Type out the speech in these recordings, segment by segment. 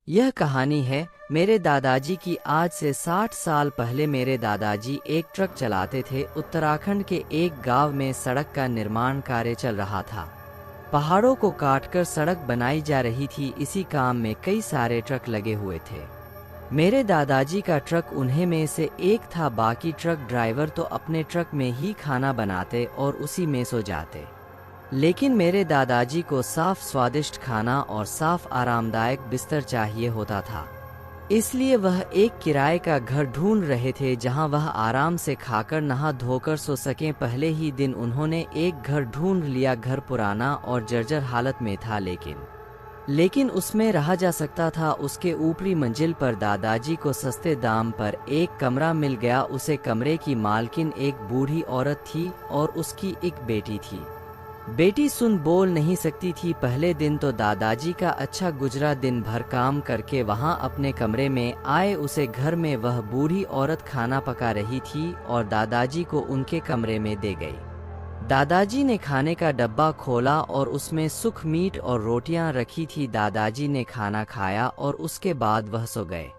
यह कहानी है मेरे दादाजी की। आज से 60 साल पहले मेरे दादाजी एक ट्रक चलाते थे। उत्तराखंड के एक गांव में सड़क का निर्माण कार्य चल रहा था। पहाड़ों को काटकर सड़क बनाई जा रही थी। इसी काम में कई सारे ट्रक लगे हुए थे। मेरे दादाजी का ट्रक उन्हें में से एक था। बाकी ट्रक ड्राइवर तो अपने ट्रक में ही खाना बनाते और उसी में सो जाते। लेकिन मेरे दादाजी को साफ स्वादिष्ट खाना और साफ आरामदायक बिस्तर चाहिए होता था। इसलिए वह एक किराए का घर ढूंढ रहे थे जहां वह आराम से खाकर नहा धोकर सो सकें। पहले ही दिन उन्होंने एक घर ढूंढ लिया। घर पुराना और जर्जर हालत में था, लेकिन उसमें रहा जा सकता था। उसके ऊपरी मंजिल पर दादाजी को सस्ते दाम पर एक कमरा मिल गया। उसे कमरे की मालकिन एक बूढ़ी औरत थी और उसकी एक बेटी थी। बेटी सुन बोल नहीं सकती थी। पहले दिन तो दादाजी का अच्छा गुजरा। दिन भर काम करके वहां अपने कमरे में आए। उसे घर में वह बूढ़ी औरत खाना पका रही थी और दादाजी को उनके कमरे में दे गई। दादाजी ने खाने का डब्बा खोला और उसमें सुख मीट और रोटियां रखी थी। दादाजी ने खाना खाया और उसके बाद वह सो गए।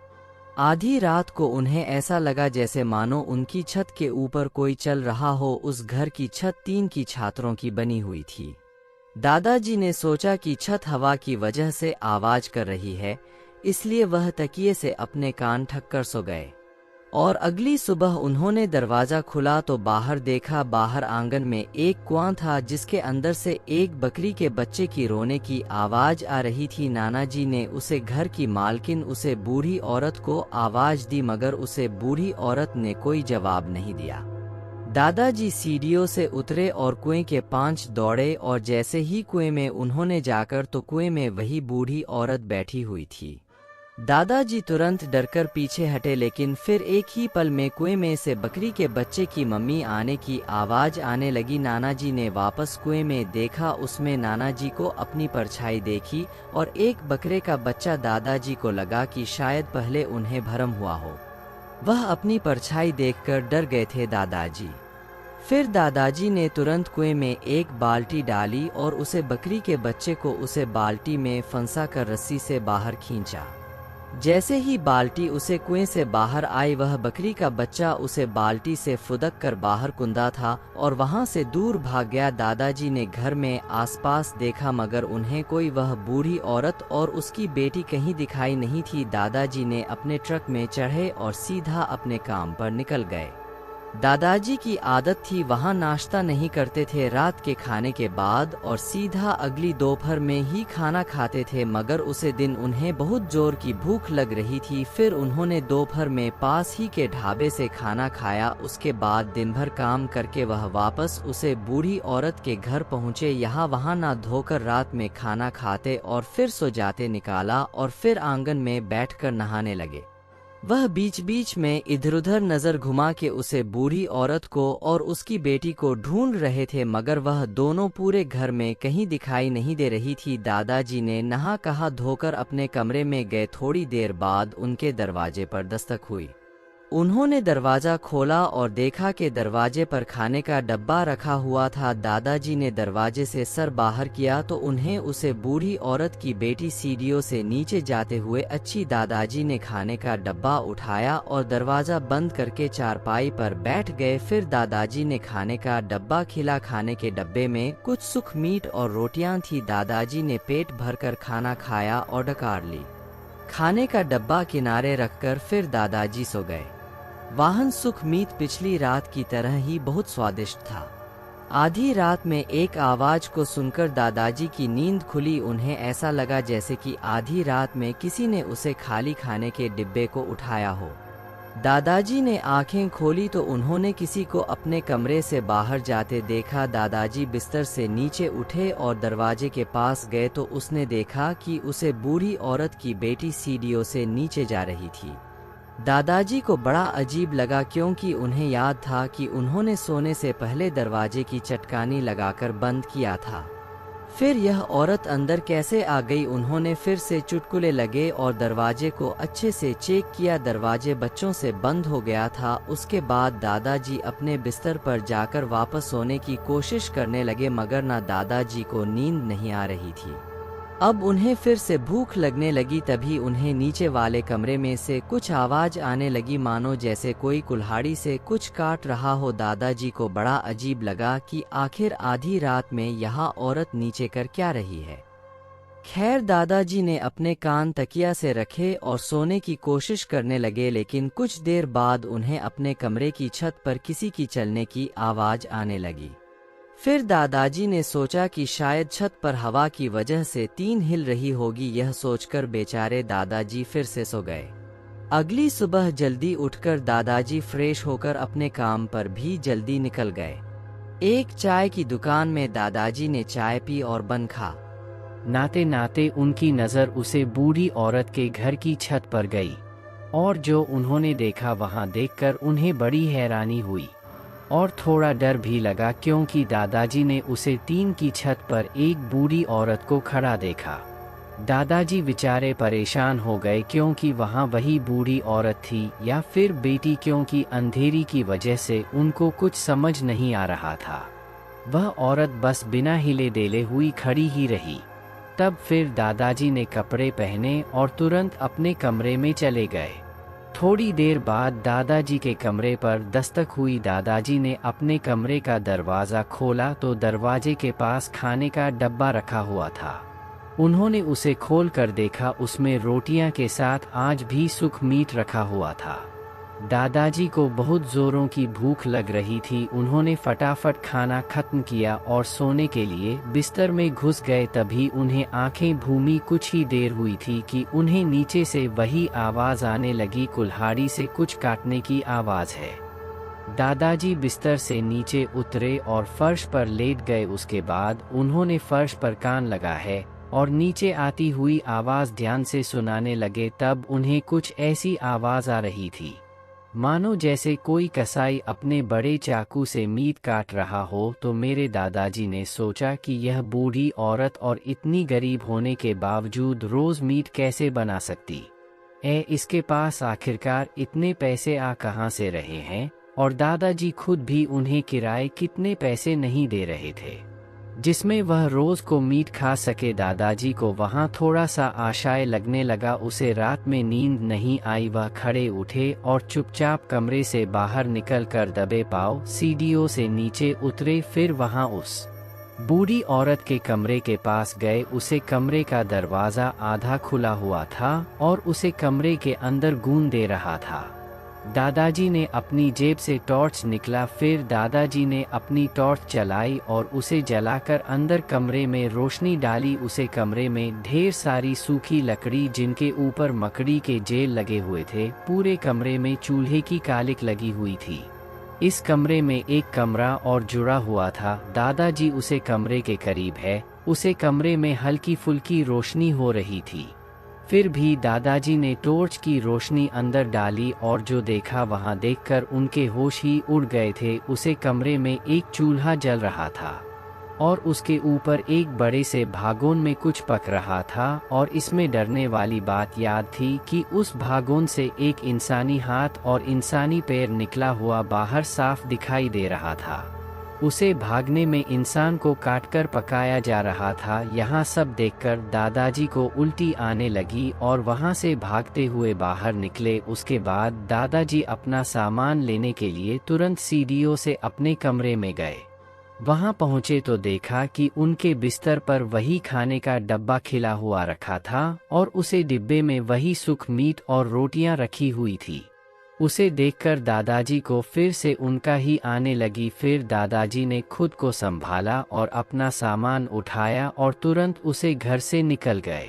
आधी रात को उन्हें ऐसा लगा जैसे मानो उनकी छत के ऊपर कोई चल रहा हो। उस घर की छत 3 की छातरों की बनी हुई थी। दादाजी ने सोचा कि छत हवा की वजह से आवाज कर रही है, इसलिए वह तकिए से अपने कान ढक कर सो गए। और अगली सुबह उन्होंने दरवाजा खुला तो बाहर देखा। बाहर आंगन में एक कुआं था जिसके अंदर से एक बकरी के बच्चे की रोने की आवाज आ रही थी। नाना जी ने उसे घर की मालकिन उसे बूढ़ी औरत को आवाज दी, मगर उसे बूढ़ी औरत ने कोई जवाब नहीं दिया। दादाजी सीढ़ियों से उतरे और कुएं के पांच दौड़े और जैसे ही कुएं में उन्होंने जाकर तो कुएं में वही बूढ़ी औरत बैठी हुई थी। दादाजी तुरंत डरकर पीछे हटे, लेकिन फिर एक ही पल में कुएं में से बकरी के बच्चे की मम्मी आने की आवाज आने लगी। नाना जी ने वापस कुएं में देखा। उसमें नाना जी को अपनी परछाई देखी और एक बकरे का बच्चा। दादाजी को लगा कि शायद पहले उन्हें भ्रम हुआ हो। वह अपनी परछाई देखकर डर गए थे दादाजी। फिर दादाजी ने तुरंत कुएं में एक बाल्टी डाली और उसे बकरी के बच्चे को उसे बाल्टी में फंसा कर रस्सी से बाहर खींचा। जैसे ही बाल्टी उसे कुएं से बाहर आई, वह बकरी का बच्चा उसे बाल्टी से फुदक कर बाहर कुंदा था और वहां से दूर भाग गया। दादाजी ने घर में आसपास देखा, मगर उन्हें कोई वह बूढ़ी औरत और उसकी बेटी कहीं दिखाई नहीं थी। दादाजी ने अपने ट्रक में चढ़े और सीधा अपने काम पर निकल गए। दादाजी की आदत थी वहां नाश्ता नहीं करते थे रात के खाने के बाद और सीधा अगली दोपहर में ही खाना खाते थे, मगर उसे दिन उन्हें बहुत जोर की भूख लग रही थी। फिर उन्होंने दोपहर में पास ही के ढाबे से खाना खाया। उसके बाद दिन भर काम करके वह वापस उसे बूढ़ी औरत के घर पहुंचे। यहाँ वहां ना धोकर रात में खाना खाते और फिर सो जाते। निकाला और फिर आंगन में बैठकर नहाने लगे। वह बीच बीच में इधर-उधर नजर घुमा के उसे बूढ़ी औरत को और उसकी बेटी को ढूंढ रहे थे, मगर वह दोनों पूरे घर में कहीं दिखाई नहीं दे रही थी। दादाजी ने नहा कहा धोकर अपने कमरे में गए। थोड़ी देर बाद उनके दरवाजे पर दस्तक हुई। उन्होंने दरवाजा खोला और देखा कि दरवाजे पर खाने का डब्बा रखा हुआ था। दादाजी ने दरवाजे से सर बाहर किया तो उन्हें उसे बूढ़ी औरत की बेटी सीढ़ियों से नीचे जाते हुए अच्छी। दादाजी ने खाने का डब्बा उठाया और दरवाजा बंद करके चारपाई पर बैठ गए। फिर दादाजी ने खाने का डब्बा खिला। खाने के डब्बे में कुछ सुख मीट और रोटियां थी। दादाजी ने पेट भरकर खाना खाया और डकार ली। खाने का डब्बा किनारे रखकर फिर दादाजी सो गए। वाहन सुख मीत पिछली रात की तरह ही बहुत स्वादिष्ट था। आधी रात में एक आवाज को सुनकर दादाजी की नींद खुली। उन्हें ऐसा लगा जैसे कि आधी रात में किसी ने उसे खाली खाने के डिब्बे को उठाया हो। दादाजी ने आंखें खोली तो उन्होंने किसी को अपने कमरे से बाहर जाते देखा। दादाजी बिस्तर से नीचे उठे और दरवाजे के पास गए तो उसने देखा कि उसे बूढ़ी औरत की बेटी सीढ़ियों से नीचे जा रही थी। दादाजी को बड़ा अजीब लगा, क्योंकि उन्हें याद था कि उन्होंने सोने से पहले दरवाजे की चटकानी लगाकर बंद किया था। फिर यह औरत अंदर कैसे आ गई? उन्होंने फिर से चुटकुले लगे और दरवाजे को अच्छे से चेक किया। दरवाजे बच्चों से बंद हो गया था। उसके बाद दादाजी अपने बिस्तर पर जाकर वापस सोने की कोशिश करने लगे, मगर ना दादाजी को नींद नहीं आ रही थी। अब उन्हें फिर से भूख लगने लगी। तभी उन्हें नीचे वाले कमरे में से कुछ आवाज आने लगी, मानो जैसे कोई कुल्हाड़ी से कुछ काट रहा हो। दादाजी को बड़ा अजीब लगा कि आखिर आधी रात में यहाँ औरत नीचे कर क्या रही है। खैर, दादाजी ने अपने कान तकिया से रखे और सोने की कोशिश करने लगे, लेकिन कुछ देर बाद उन्हें अपने कमरे की छत पर किसी की चलने की आवाज आने लगी। फिर दादाजी ने सोचा कि शायद छत पर हवा की वजह से टीन हिल रही होगी। यह सोचकर बेचारे दादाजी फिर से सो गए। अगली सुबह जल्दी उठकर दादाजी फ्रेश होकर अपने काम पर भी जल्दी निकल गए। एक चाय की दुकान में दादाजी ने चाय पी और बन खा। नाते नाते उनकी नज़र उसे बूढ़ी औरत के घर की छत पर गई, और जो उन्होंने देखा वहां देखकर उन्हें बड़ी हैरानी हुई और थोड़ा डर भी लगा, क्योंकि दादाजी ने उसे टीन की छत पर एक बूढ़ी औरत को खड़ा देखा। दादाजी बेचारे परेशान हो गए, क्योंकि वहां वही बूढ़ी औरत थी या फिर बेटी, क्योंकि अंधेरी की वजह से उनको कुछ समझ नहीं आ रहा था। वह औरत बस बिना हिले डेले हुई खड़ी ही रही। तब फिर दादाजी ने कपड़े पहने और तुरंत अपने कमरे में चले गए। थोड़ी देर बाद दादाजी के कमरे पर दस्तक हुई। दादाजी ने अपने कमरे का दरवाज़ा खोला तो दरवाजे के पास खाने का डब्बा रखा हुआ था। उन्होंने उसे खोल कर देखा, उसमें रोटियां के साथ आज भी सूखा मीट रखा हुआ था। दादाजी को बहुत ज़ोरों की भूख लग रही थी। उन्होंने फटाफट खाना खत्म किया और सोने के लिए बिस्तर में घुस गए। तभी उन्हें आंखें भूमी। कुछ ही देर हुई थी कि उन्हें नीचे से वही आवाज़ आने लगी, कुल्हाड़ी से कुछ काटने की आवाज़ है। दादाजी बिस्तर से नीचे उतरे और फर्श पर लेट गए। उसके बाद उन्होंने फर्श पर कान लगा है और नीचे आती हुई आवाज़ ध्यान से सुनाने लगे। तब उन्हें कुछ ऐसी आवाज़ आ रही थी मानो जैसे कोई कसाई अपने बड़े चाकू से मीट काट रहा हो। तो मेरे दादाजी ने सोचा कि यह बूढ़ी औरत और इतनी गरीब होने के बावजूद रोज़ मीट कैसे बना सकती है। इसके पास आखिरकार इतने पैसे आ कहाँ से रहे हैं, और दादाजी खुद भी उन्हें किराए कितने पैसे नहीं दे रहे थे जिसमें वह रोज़ को मीट खा सके। दादाजी को वहाँ थोड़ा सा आशाएं लगने लगा। उसे रात में नींद नहीं आई। वह खड़े उठे और चुपचाप कमरे से बाहर निकल कर दबे पाँव सीढ़ियों से नीचे उतरे। फिर वहाँ उस बूढ़ी औरत के कमरे के पास गए। उसे कमरे का दरवाज़ा आधा खुला हुआ था और उसे कमरे के अंदर गूंज दे रहा था। दादाजी ने अपनी जेब से टॉर्च निकला। फिर दादाजी ने अपनी टॉर्च चलाई और उसे जलाकर अंदर कमरे में रोशनी डाली। उसे कमरे में ढेर सारी सूखी लकड़ी जिनके ऊपर मकड़ी के जेल लगे हुए थे। पूरे कमरे में चूल्हे की कालिक लगी हुई थी। इस कमरे में एक कमरा और जुड़ा हुआ था। दादाजी उसे कमरे के करीब है। उसे कमरे में हल्की फुल्की रोशनी हो रही थी। फिर भी दादाजी ने टॉर्च की रोशनी अंदर डाली और जो देखा वहां देखकर उनके होश ही उड़ गए थे। उसे कमरे में एक चूल्हा जल रहा था और उसके ऊपर एक बड़े से भागोन में कुछ पक रहा था। और इसमें डरने वाली बात याद थी कि उस भागोन से एक इंसानी हाथ और इंसानी पैर निकला हुआ बाहर साफ दिखाई दे रहा था। उसे भागने में इंसान को काटकर पकाया जा रहा था। यहाँ सब देखकर दादाजी को उल्टी आने लगी और वहाँ से भागते हुए बाहर निकले। उसके बाद दादाजी अपना सामान लेने के लिए तुरंत सीढ़ियों से अपने कमरे में गए। वहाँ पहुँचे तो देखा कि उनके बिस्तर पर वही खाने का डब्बा खिला हुआ रखा था और उसे डिब्बे में वही सूखा मीट और रोटियां रखी हुई थी। उसे देखकर दादाजी को फिर से उनका ही आने लगी। फिर दादाजी ने खुद को संभाला और अपना सामान उठाया और तुरंत उसे घर से निकल गए।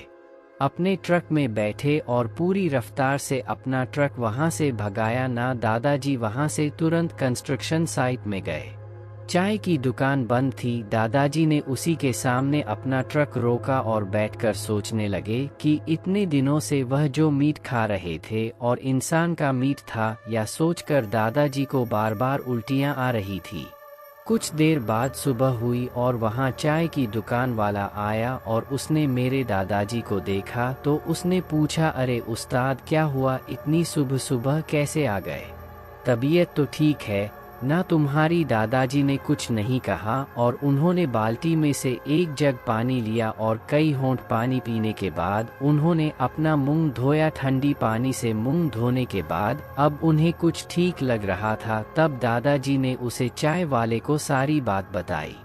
अपने ट्रक में बैठे और पूरी रफ्तार से अपना ट्रक वहां से भगाया ना। दादाजी वहां से तुरंत कंस्ट्रक्शन साइट में गए। चाय की दुकान बंद थी। दादाजी ने उसी के सामने अपना ट्रक रोका और बैठकर सोचने लगे कि इतने दिनों से वह जो मीट खा रहे थे और इंसान का मीट था। या सोचकर दादाजी को बार बार उल्टियां आ रही थी। कुछ देर बाद सुबह हुई और वहां चाय की दुकान वाला आया और उसने मेरे दादाजी को देखा तो उसने पूछा, अरे उस्ताद क्या हुआ, इतनी सुबह सुबह कैसे आ गए? तबीयत तो ठीक है? ना तुम्हारी दादाजी ने कुछ नहीं कहा और उन्होंने बाल्टी में से एक जग पानी लिया और कई होंठ पानी पीने के बाद उन्होंने अपना मुंह धोया। ठंडी पानी से मुंह धोने के बाद अब उन्हें कुछ ठीक लग रहा था। तब दादाजी ने उसे चाय वाले को सारी बात बताई।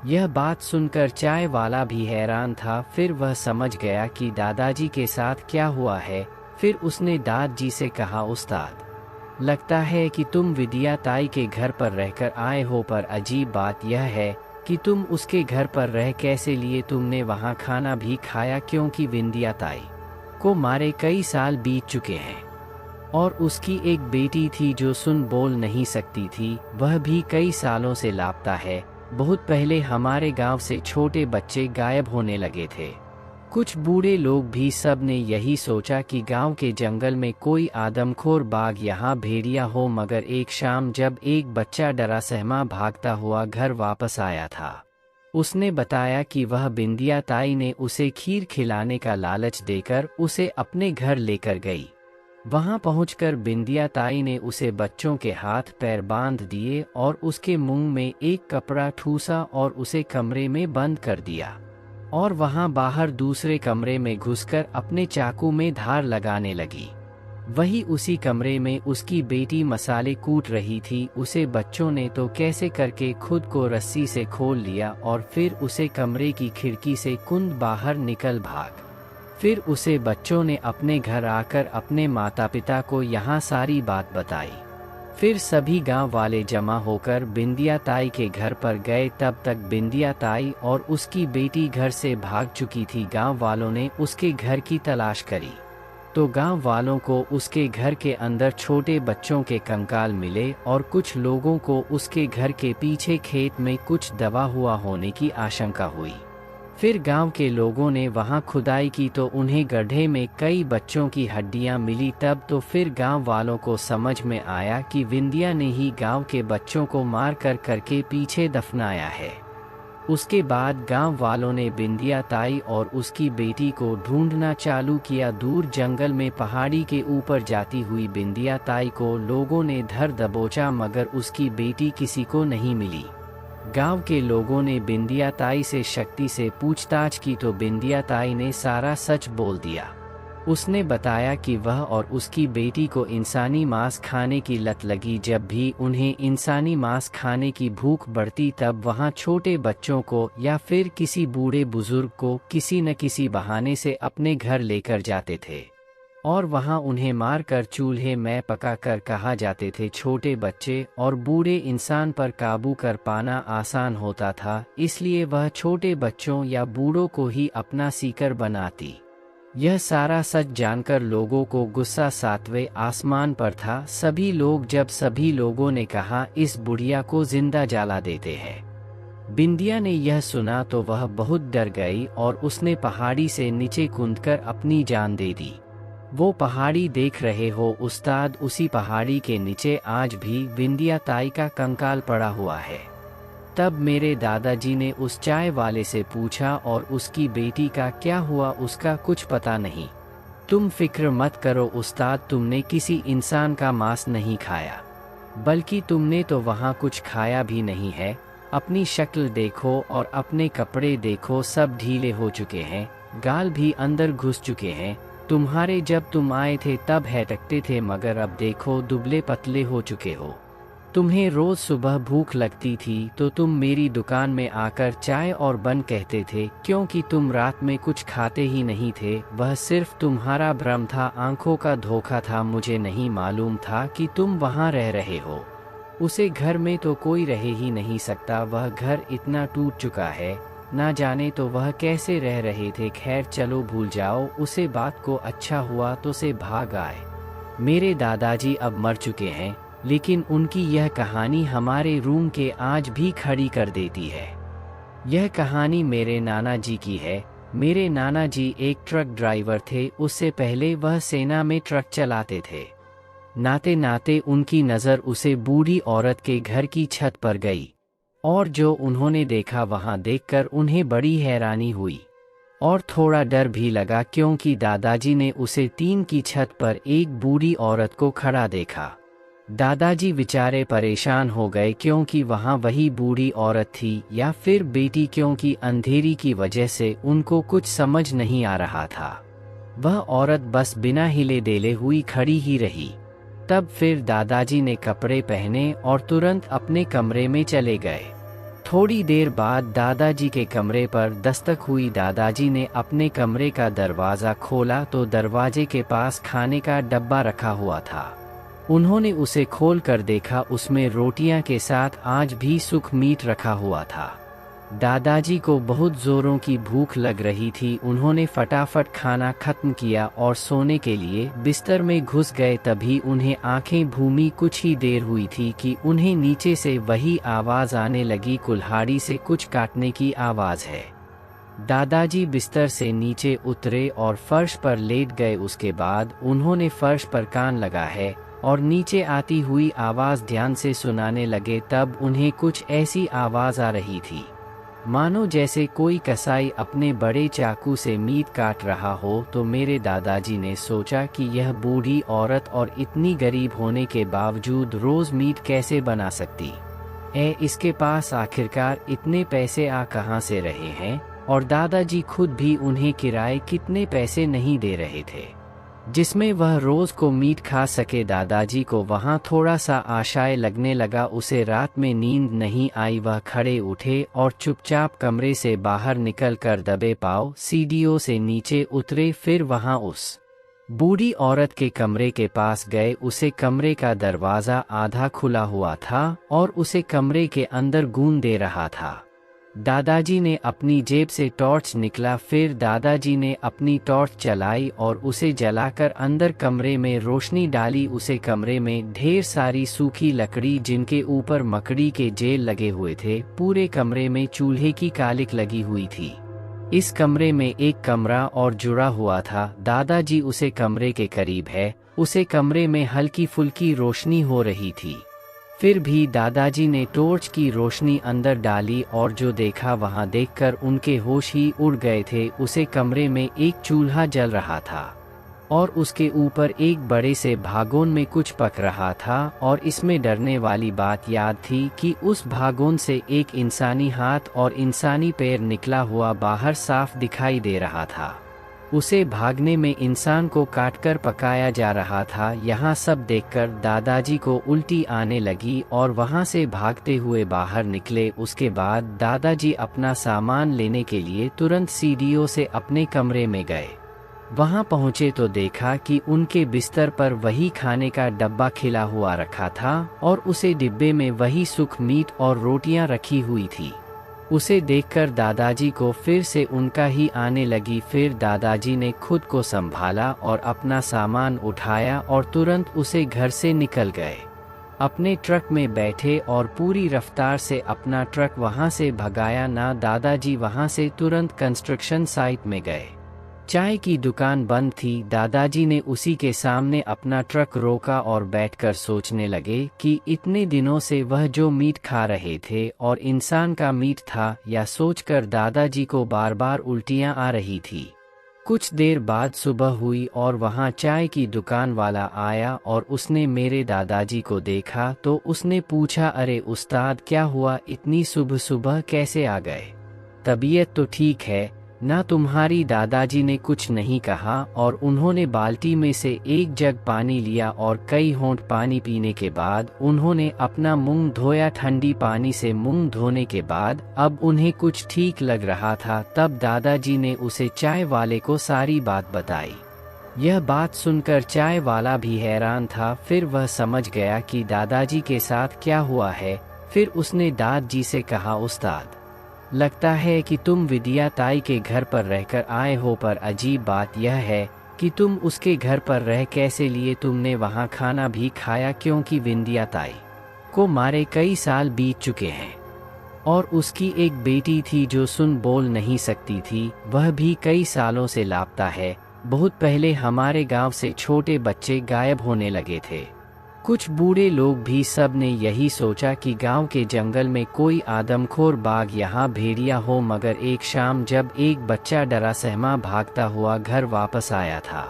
यह बात सुनकर चाय वाला भी हैरान था। फिर वह समझ गया कि दादाजी के साथ क्या हुआ है। फिर उसने दादाजी से कहा, उस्ताद, लगता है कि तुम विद्या ताई के घर पर रहकर आए हो, पर अजीब बात यह है कि तुम उसके घर पर रह कैसे लिए? तुमने वहाँ खाना भी खाया? क्योंकि विद्या ताई को मारे कई साल बीत चुके हैं और उसकी एक बेटी थी जो सुन बोल नहीं सकती थी, वह भी कई सालों से लापता है। बहुत पहले हमारे गांव से छोटे बच्चे गायब होने लगे थे। कुछ बूढ़े लोग भी सब ने यही सोचा कि गांव के जंगल में कोई आदमखोर बाघ यहाँ भेड़िया हो, मगर एक शाम जब एक बच्चा डरा सहमा भागता हुआ घर वापस आया था, उसने बताया कि वह बिंदिया ताई ने उसे खीर खिलाने का लालच देकर उसे अपने घर लेकर गई। वहां पहुंचकर बिंदिया ताई ने उसे बच्चों के हाथ पैर बांध दिए और उसके मुंह में एक कपड़ा ठूसा और उसे कमरे में बंद कर दिया और वहां बाहर दूसरे कमरे में घुसकर अपने चाकू में धार लगाने लगी। वही उसी कमरे में उसकी बेटी मसाले कूट रही थी। उसे बच्चों ने तो कैसे करके खुद को रस्सी से खोल लिया और फिर उसे कमरे की खिड़की से कुंद बाहर निकल भाग। फिर उसे बच्चों ने अपने घर आकर अपने माता पिता को यहाँ सारी बात बताई। फिर सभी गांव वाले जमा होकर बिंदिया ताई के घर पर गए। तब तक बिंदिया ताई और उसकी बेटी घर से भाग चुकी थी। गांव वालों ने उसके घर की तलाश करी तो गांव वालों को उसके घर के अंदर छोटे बच्चों के कंकाल मिले और कुछ लोगों को उसके घर के पीछे खेत में कुछ दबा हुआ होने की आशंका हुई। फिर गांव के लोगों ने वहां खुदाई की तो उन्हें गड्ढे में कई बच्चों की हड्डियां मिली। तब तो फिर गांव वालों को समझ में आया कि विंदिया ने ही गांव के बच्चों को मार कर करके पीछे दफनाया है। उसके बाद गांव वालों ने बिंदिया ताई और उसकी बेटी को ढूंढना चालू किया। दूर जंगल में पहाड़ी के ऊपर जाती हुई बिंदिया ताई को लोगों ने धर दबोचा, मगर उसकी बेटी किसी को नहीं मिली। गांव के लोगों ने बिंदिया ताई से शक्ति से पूछताछ की तो बिंदिया ताई ने सारा सच बोल दिया। उसने बताया कि वह और उसकी बेटी को इंसानी मांस खाने की लत लगी। जब भी उन्हें इंसानी मांस खाने की भूख बढ़ती तब वहां छोटे बच्चों को या फिर किसी बूढ़े बुजुर्ग को किसी न किसी बहाने से अपने घर लेकर जाते थे और वहां उन्हें मारकर चूल्हे में पकाकर कहा जाते थे। छोटे बच्चे और बूढ़े इंसान पर काबू कर पाना आसान होता था, इसलिए वह छोटे बच्चों या बूढ़ों को ही अपना सीकर बनाती। यह सारा सच जानकर लोगों को गुस्सा सातवें आसमान पर था। सभी लोगों ने कहा, इस बुढ़िया को जिंदा जला देते हैं। बिंदिया ने यह सुना तो वह बहुत डर गई और उसने पहाड़ी से नीचे कूदकर अपनी जान दे दी। वो पहाड़ी देख रहे हो उस्ताद, उसी पहाड़ी के नीचे आज भी बिंदिया ताई का कंकाल पड़ा हुआ है। तब मेरे दादाजी ने उस चाय वाले से पूछा, और उसकी बेटी का क्या हुआ? उसका कुछ पता नहीं। तुम फिक्र मत करो उस्ताद, तुमने किसी इंसान का मांस नहीं खाया, बल्कि तुमने तो वहाँ कुछ खाया भी नहीं है। अपनी शक्ल देखो और अपने कपड़े देखो, सब ढीले हो चुके हैं, गाल भी अंदर घुस चुके हैं। तुम्हारे जब तुम आए थे तब हैटकते थे, मगर अब देखो दुबले पतले हो चुके हो। तुम्हें रोज सुबह भूख लगती थी तो तुम मेरी दुकान में आकर चाय और बन कहते थे, क्योंकि तुम रात में कुछ खाते ही नहीं थे। वह सिर्फ तुम्हारा भ्रम था, आंखों का धोखा था। मुझे नहीं मालूम था कि तुम वहाँ रह रहे हो। उसे घर में तो कोई रह ही नहीं सकता, वह घर इतना टूट चुका है, ना जाने तो वह कैसे रह रहे थे। खैर चलो भूल जाओ उसे बात को, अच्छा हुआ तो से भाग आए। मेरे दादाजी अब मर चुके हैं, लेकिन उनकी यह कहानी हमारे रूम के आज भी खड़ी कर देती है। यह कहानी मेरे नाना जी की है। मेरे नाना जी एक ट्रक ड्राइवर थे, उससे पहले वह सेना में ट्रक चलाते थे। नाते नाते उनकी नज़र उसे बूढ़ी औरत के घर की छत पर गई, और जो उन्होंने देखा वहां देखकर उन्हें बड़ी हैरानी हुई और थोड़ा डर भी लगा, क्योंकि दादाजी ने उसे टीन की छत पर एक बूढ़ी औरत को खड़ा देखा। दादाजी बेचारे परेशान हो गए क्योंकि वहाँ वही बूढ़ी औरत थी या फिर बेटी, क्योंकि अंधेरी की वजह से उनको कुछ समझ नहीं आ रहा था। वह औरत बस बिना हिले डेले हुई खड़ी ही रही। तब फिर दादाजी ने कपड़े पहने और तुरंत अपने कमरे में चले गए। थोड़ी देर बाद दादाजी के कमरे पर दस्तक हुई। दादाजी ने अपने कमरे का दरवाज़ा खोला तो दरवाजे के पास खाने का डब्बा रखा हुआ था। उन्होंने उसे खोल कर देखा, उसमें रोटियां के साथ आज भी सूखा मीट रखा हुआ था। दादाजी को बहुत ज़ोरों की भूख लग रही थी। उन्होंने फटाफट खाना खत्म किया और सोने के लिए बिस्तर में घुस गए। तभी उन्हें आंखें भूमी। कुछ ही देर हुई थी कि उन्हें नीचे से वही आवाज़ आने लगी, कुल्हाड़ी से कुछ काटने की आवाज़ है। दादाजी बिस्तर से नीचे उतरे और फर्श पर लेट गए। उसके बाद उन्होंने फर्श पर कान लगाए और नीचे आती हुई आवाज़ ध्यान से सुनाने लगे। तब उन्हें कुछ ऐसी आवाज़ आ रही थी मानो जैसे कोई कसाई अपने बड़े चाकू से मीट काट रहा हो। तो मेरे दादाजी ने सोचा कि यह बूढ़ी औरत और इतनी गरीब होने के बावजूद रोज़ मीट कैसे बना सकती है। इसके पास आखिरकार इतने पैसे आ कहाँ से रहे हैं। और दादाजी खुद भी उन्हें किराए कितने पैसे नहीं दे रहे थे जिसमें वह रोज़ को मीट खा सके। दादाजी को वहाँ थोड़ा सा आशाएं लगने लगा। उसे रात में नींद नहीं आई। वह खड़े उठे और चुपचाप कमरे से बाहर निकल कर दबे पाँव सीढ़ियों से नीचे उतरे। फिर वहाँ उस बूढ़ी औरत के कमरे के पास गए। उसे कमरे का दरवाज़ा आधा खुला हुआ था और उसे कमरे के अंदर गूंज दे रहा था। दादाजी ने अपनी जेब से टॉर्च निकला। फिर दादाजी ने अपनी टॉर्च चलाई और उसे जलाकर अंदर कमरे में रोशनी डाली। उसे कमरे में ढेर सारी सूखी लकड़ी जिनके ऊपर मकड़ी के जेल लगे हुए थे। पूरे कमरे में चूल्हे की कालिक लगी हुई थी। इस कमरे में एक कमरा और जुड़ा हुआ था। दादाजी उसे कमरे के करीब है। उसे कमरे में हल्की फुल्की रोशनी हो रही थी। फिर भी दादाजी ने टॉर्च की रोशनी अंदर डाली और जो देखा वहां देखकर उनके होश ही उड़ गए थे। उसे कमरे में एक चूल्हा जल रहा था और उसके ऊपर एक बड़े से भागोन में कुछ पक रहा था। और इसमें डरने वाली बात याद थी कि उस भागोन से एक इंसानी हाथ और इंसानी पैर निकला हुआ बाहर साफ दिखाई दे रहा था। उसे भागने में इंसान को काटकर पकाया जा रहा था। यहाँ सब देखकर दादाजी को उल्टी आने लगी और वहाँ से भागते हुए बाहर निकले। उसके बाद दादाजी अपना सामान लेने के लिए तुरंत सीढ़ियों से अपने कमरे में गए। वहाँ पहुँचे तो देखा कि उनके बिस्तर पर वही खाने का डब्बा खिला हुआ रखा था और उसे डिब्बे में वही सूखा मीट और रोटियां रखी हुई थी। उसे देखकर दादाजी को फिर से उनका ही आने लगी। फिर दादाजी ने खुद को संभाला और अपना सामान उठाया और तुरंत उसे घर से निकल गए। अपने ट्रक में बैठे और पूरी रफ्तार से अपना ट्रक वहां से भगाया ना। दादाजी वहां से तुरंत कंस्ट्रक्शन साइट में गए। चाय की दुकान बंद थी। दादाजी ने उसी के सामने अपना ट्रक रोका और बैठकर सोचने लगे कि इतने दिनों से वह जो मीट खा रहे थे और इंसान का मीट था। या सोचकर दादाजी को बार बार उल्टियां आ रही थी। कुछ देर बाद सुबह हुई और वहां चाय की दुकान वाला आया और उसने मेरे दादाजी को देखा तो उसने पूछा, अरे उस्ताद क्या हुआ, इतनी सुबह सुबह कैसे आ गए? तबीयत तो ठीक है ना तुम्हारी? दादाजी ने कुछ नहीं कहा और उन्होंने बाल्टी में से एक जग पानी लिया और कई होंठ पानी पीने के बाद उन्होंने अपना मुंह धोया। ठंडी पानी से मुंह धोने के बाद अब उन्हें कुछ ठीक लग रहा था। तब दादाजी ने उसे चाय वाले को सारी बात बताई। यह बात सुनकर चाय वाला भी हैरान था। फिर वह समझ गया कि दादाजी के साथ क्या हुआ है। फिर उसने दादाजी से कहा, उस्ताद लगता है कि तुम विद्या ताई के घर पर रहकर आए हो, पर अजीब बात यह है कि तुम उसके घर पर रह कैसे लिए? तुमने वहाँ खाना भी खाया? क्योंकि विद्या ताई को मारे कई साल बीत चुके हैं और उसकी एक बेटी थी जो सुन बोल नहीं सकती थी। वह भी कई सालों से लापता है। बहुत पहले हमारे गांव से छोटे बच्चे गायब होने लगे थे। कुछ बूढ़े लोग भी सब ने यही सोचा कि गांव के जंगल में कोई आदमखोर बाघ यहाँ भेड़िया हो। मगर एक शाम जब एक बच्चा डरा सहमा भागता हुआ घर वापस आया था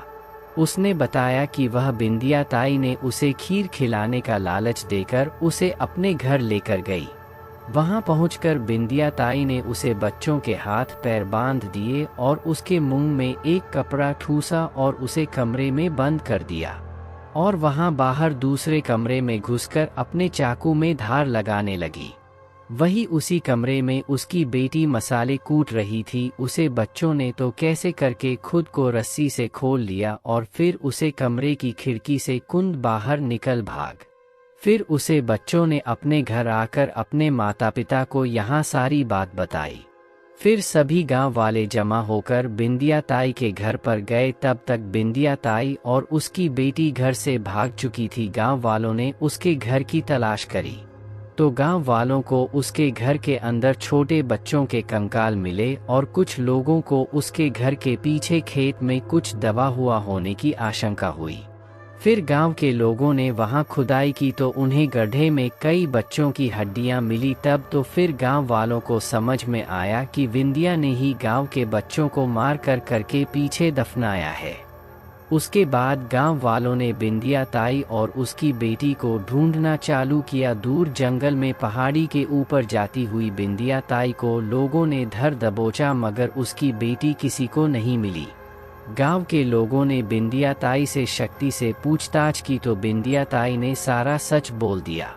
उसने बताया कि वह बिंदिया ताई ने उसे खीर खिलाने का लालच देकर उसे अपने घर लेकर गई। वहां पहुंचकर बिंदिया ताई ने उसे बच्चों के हाथ पैर बांध दिए और उसके मुंह में एक कपड़ा ठूसा और उसे कमरे में बंद कर दिया, और वहां बाहर दूसरे कमरे में घुसकर अपने चाकू में धार लगाने लगी। वही उसी कमरे में उसकी बेटी मसाले कूट रही थी। उसे बच्चों ने तो कैसे करके खुद को रस्सी से खोल लिया और फिर उसे कमरे की खिड़की से कुंद बाहर निकल भाग। फिर उसे बच्चों ने अपने घर आकर अपने माता पिता को यहाँ सारी बात बताई। फिर सभी गांव वाले जमा होकर बिंदिया ताई के घर पर गए। तब तक बिंदिया ताई और उसकी बेटी घर से भाग चुकी थी। गांव वालों ने उसके घर की तलाश करी तो गांव वालों को उसके घर के अंदर छोटे बच्चों के कंकाल मिले और कुछ लोगों को उसके घर के पीछे खेत में कुछ दबा हुआ होने की आशंका हुई। फिर गांव के लोगों ने वहां खुदाई की तो उन्हें गड्ढे में कई बच्चों की हड्डियां मिली। तब तो फिर गांव वालों को समझ में आया कि बिंदिया ने ही गांव के बच्चों को मार कर करके पीछे दफनाया है। उसके बाद गांव वालों ने बिंदिया ताई और उसकी बेटी को ढूंढना चालू किया। दूर जंगल में पहाड़ी के ऊपर जाती हुई बिंदिया ताई को लोगों ने धर दबोचा, मगर उसकी बेटी किसी को नहीं मिली। गांव के लोगों ने बिंदिया ताई से शक्ति से पूछताछ की तो बिंदिया ताई ने सारा सच बोल दिया।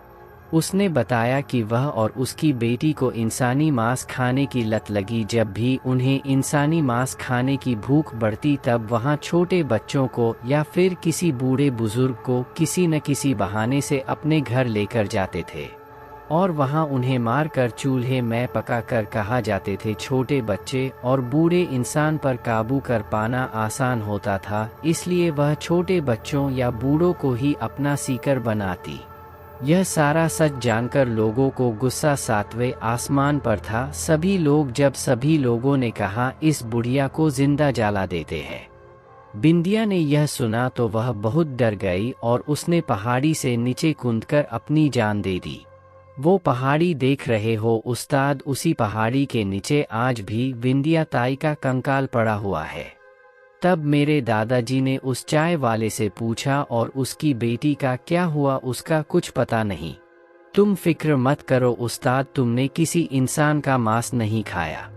उसने बताया कि वह और उसकी बेटी को इंसानी मांस खाने की लत लगी। जब भी उन्हें इंसानी मांस खाने की भूख बढ़ती तब वहां छोटे बच्चों को या फिर किसी बूढ़े बुजुर्ग को किसी न किसी बहाने से अपने घर लेकर जाते थे और वहां उन्हें मारकर चूल्हे में पका कर कहा जाते थे। छोटे बच्चे और बूढ़े इंसान पर काबू कर पाना आसान होता था, इसलिए वह छोटे बच्चों या बूढ़ों को ही अपना सीकर बनाती। यह सारा सच जानकर लोगों को गुस्सा सातवें आसमान पर था। जब सभी लोगों ने कहा इस बुढ़िया को जिंदा जला देते हैं। बिंदिया ने यह सुना तो वह बहुत डर गई और उसने पहाड़ी से नीचे कूदकर अपनी जान दे दी। वो पहाड़ी देख रहे हो उस्ताद, उसी पहाड़ी के नीचे आज भी बिंदिया ताई का कंकाल पड़ा हुआ है। तब मेरे दादाजी ने उस चाय वाले से पूछा और उसकी बेटी का क्या हुआ, उसका कुछ पता नहीं। तुम फिक्र मत करो उस्ताद, तुमने किसी इंसान का मांस नहीं खाया,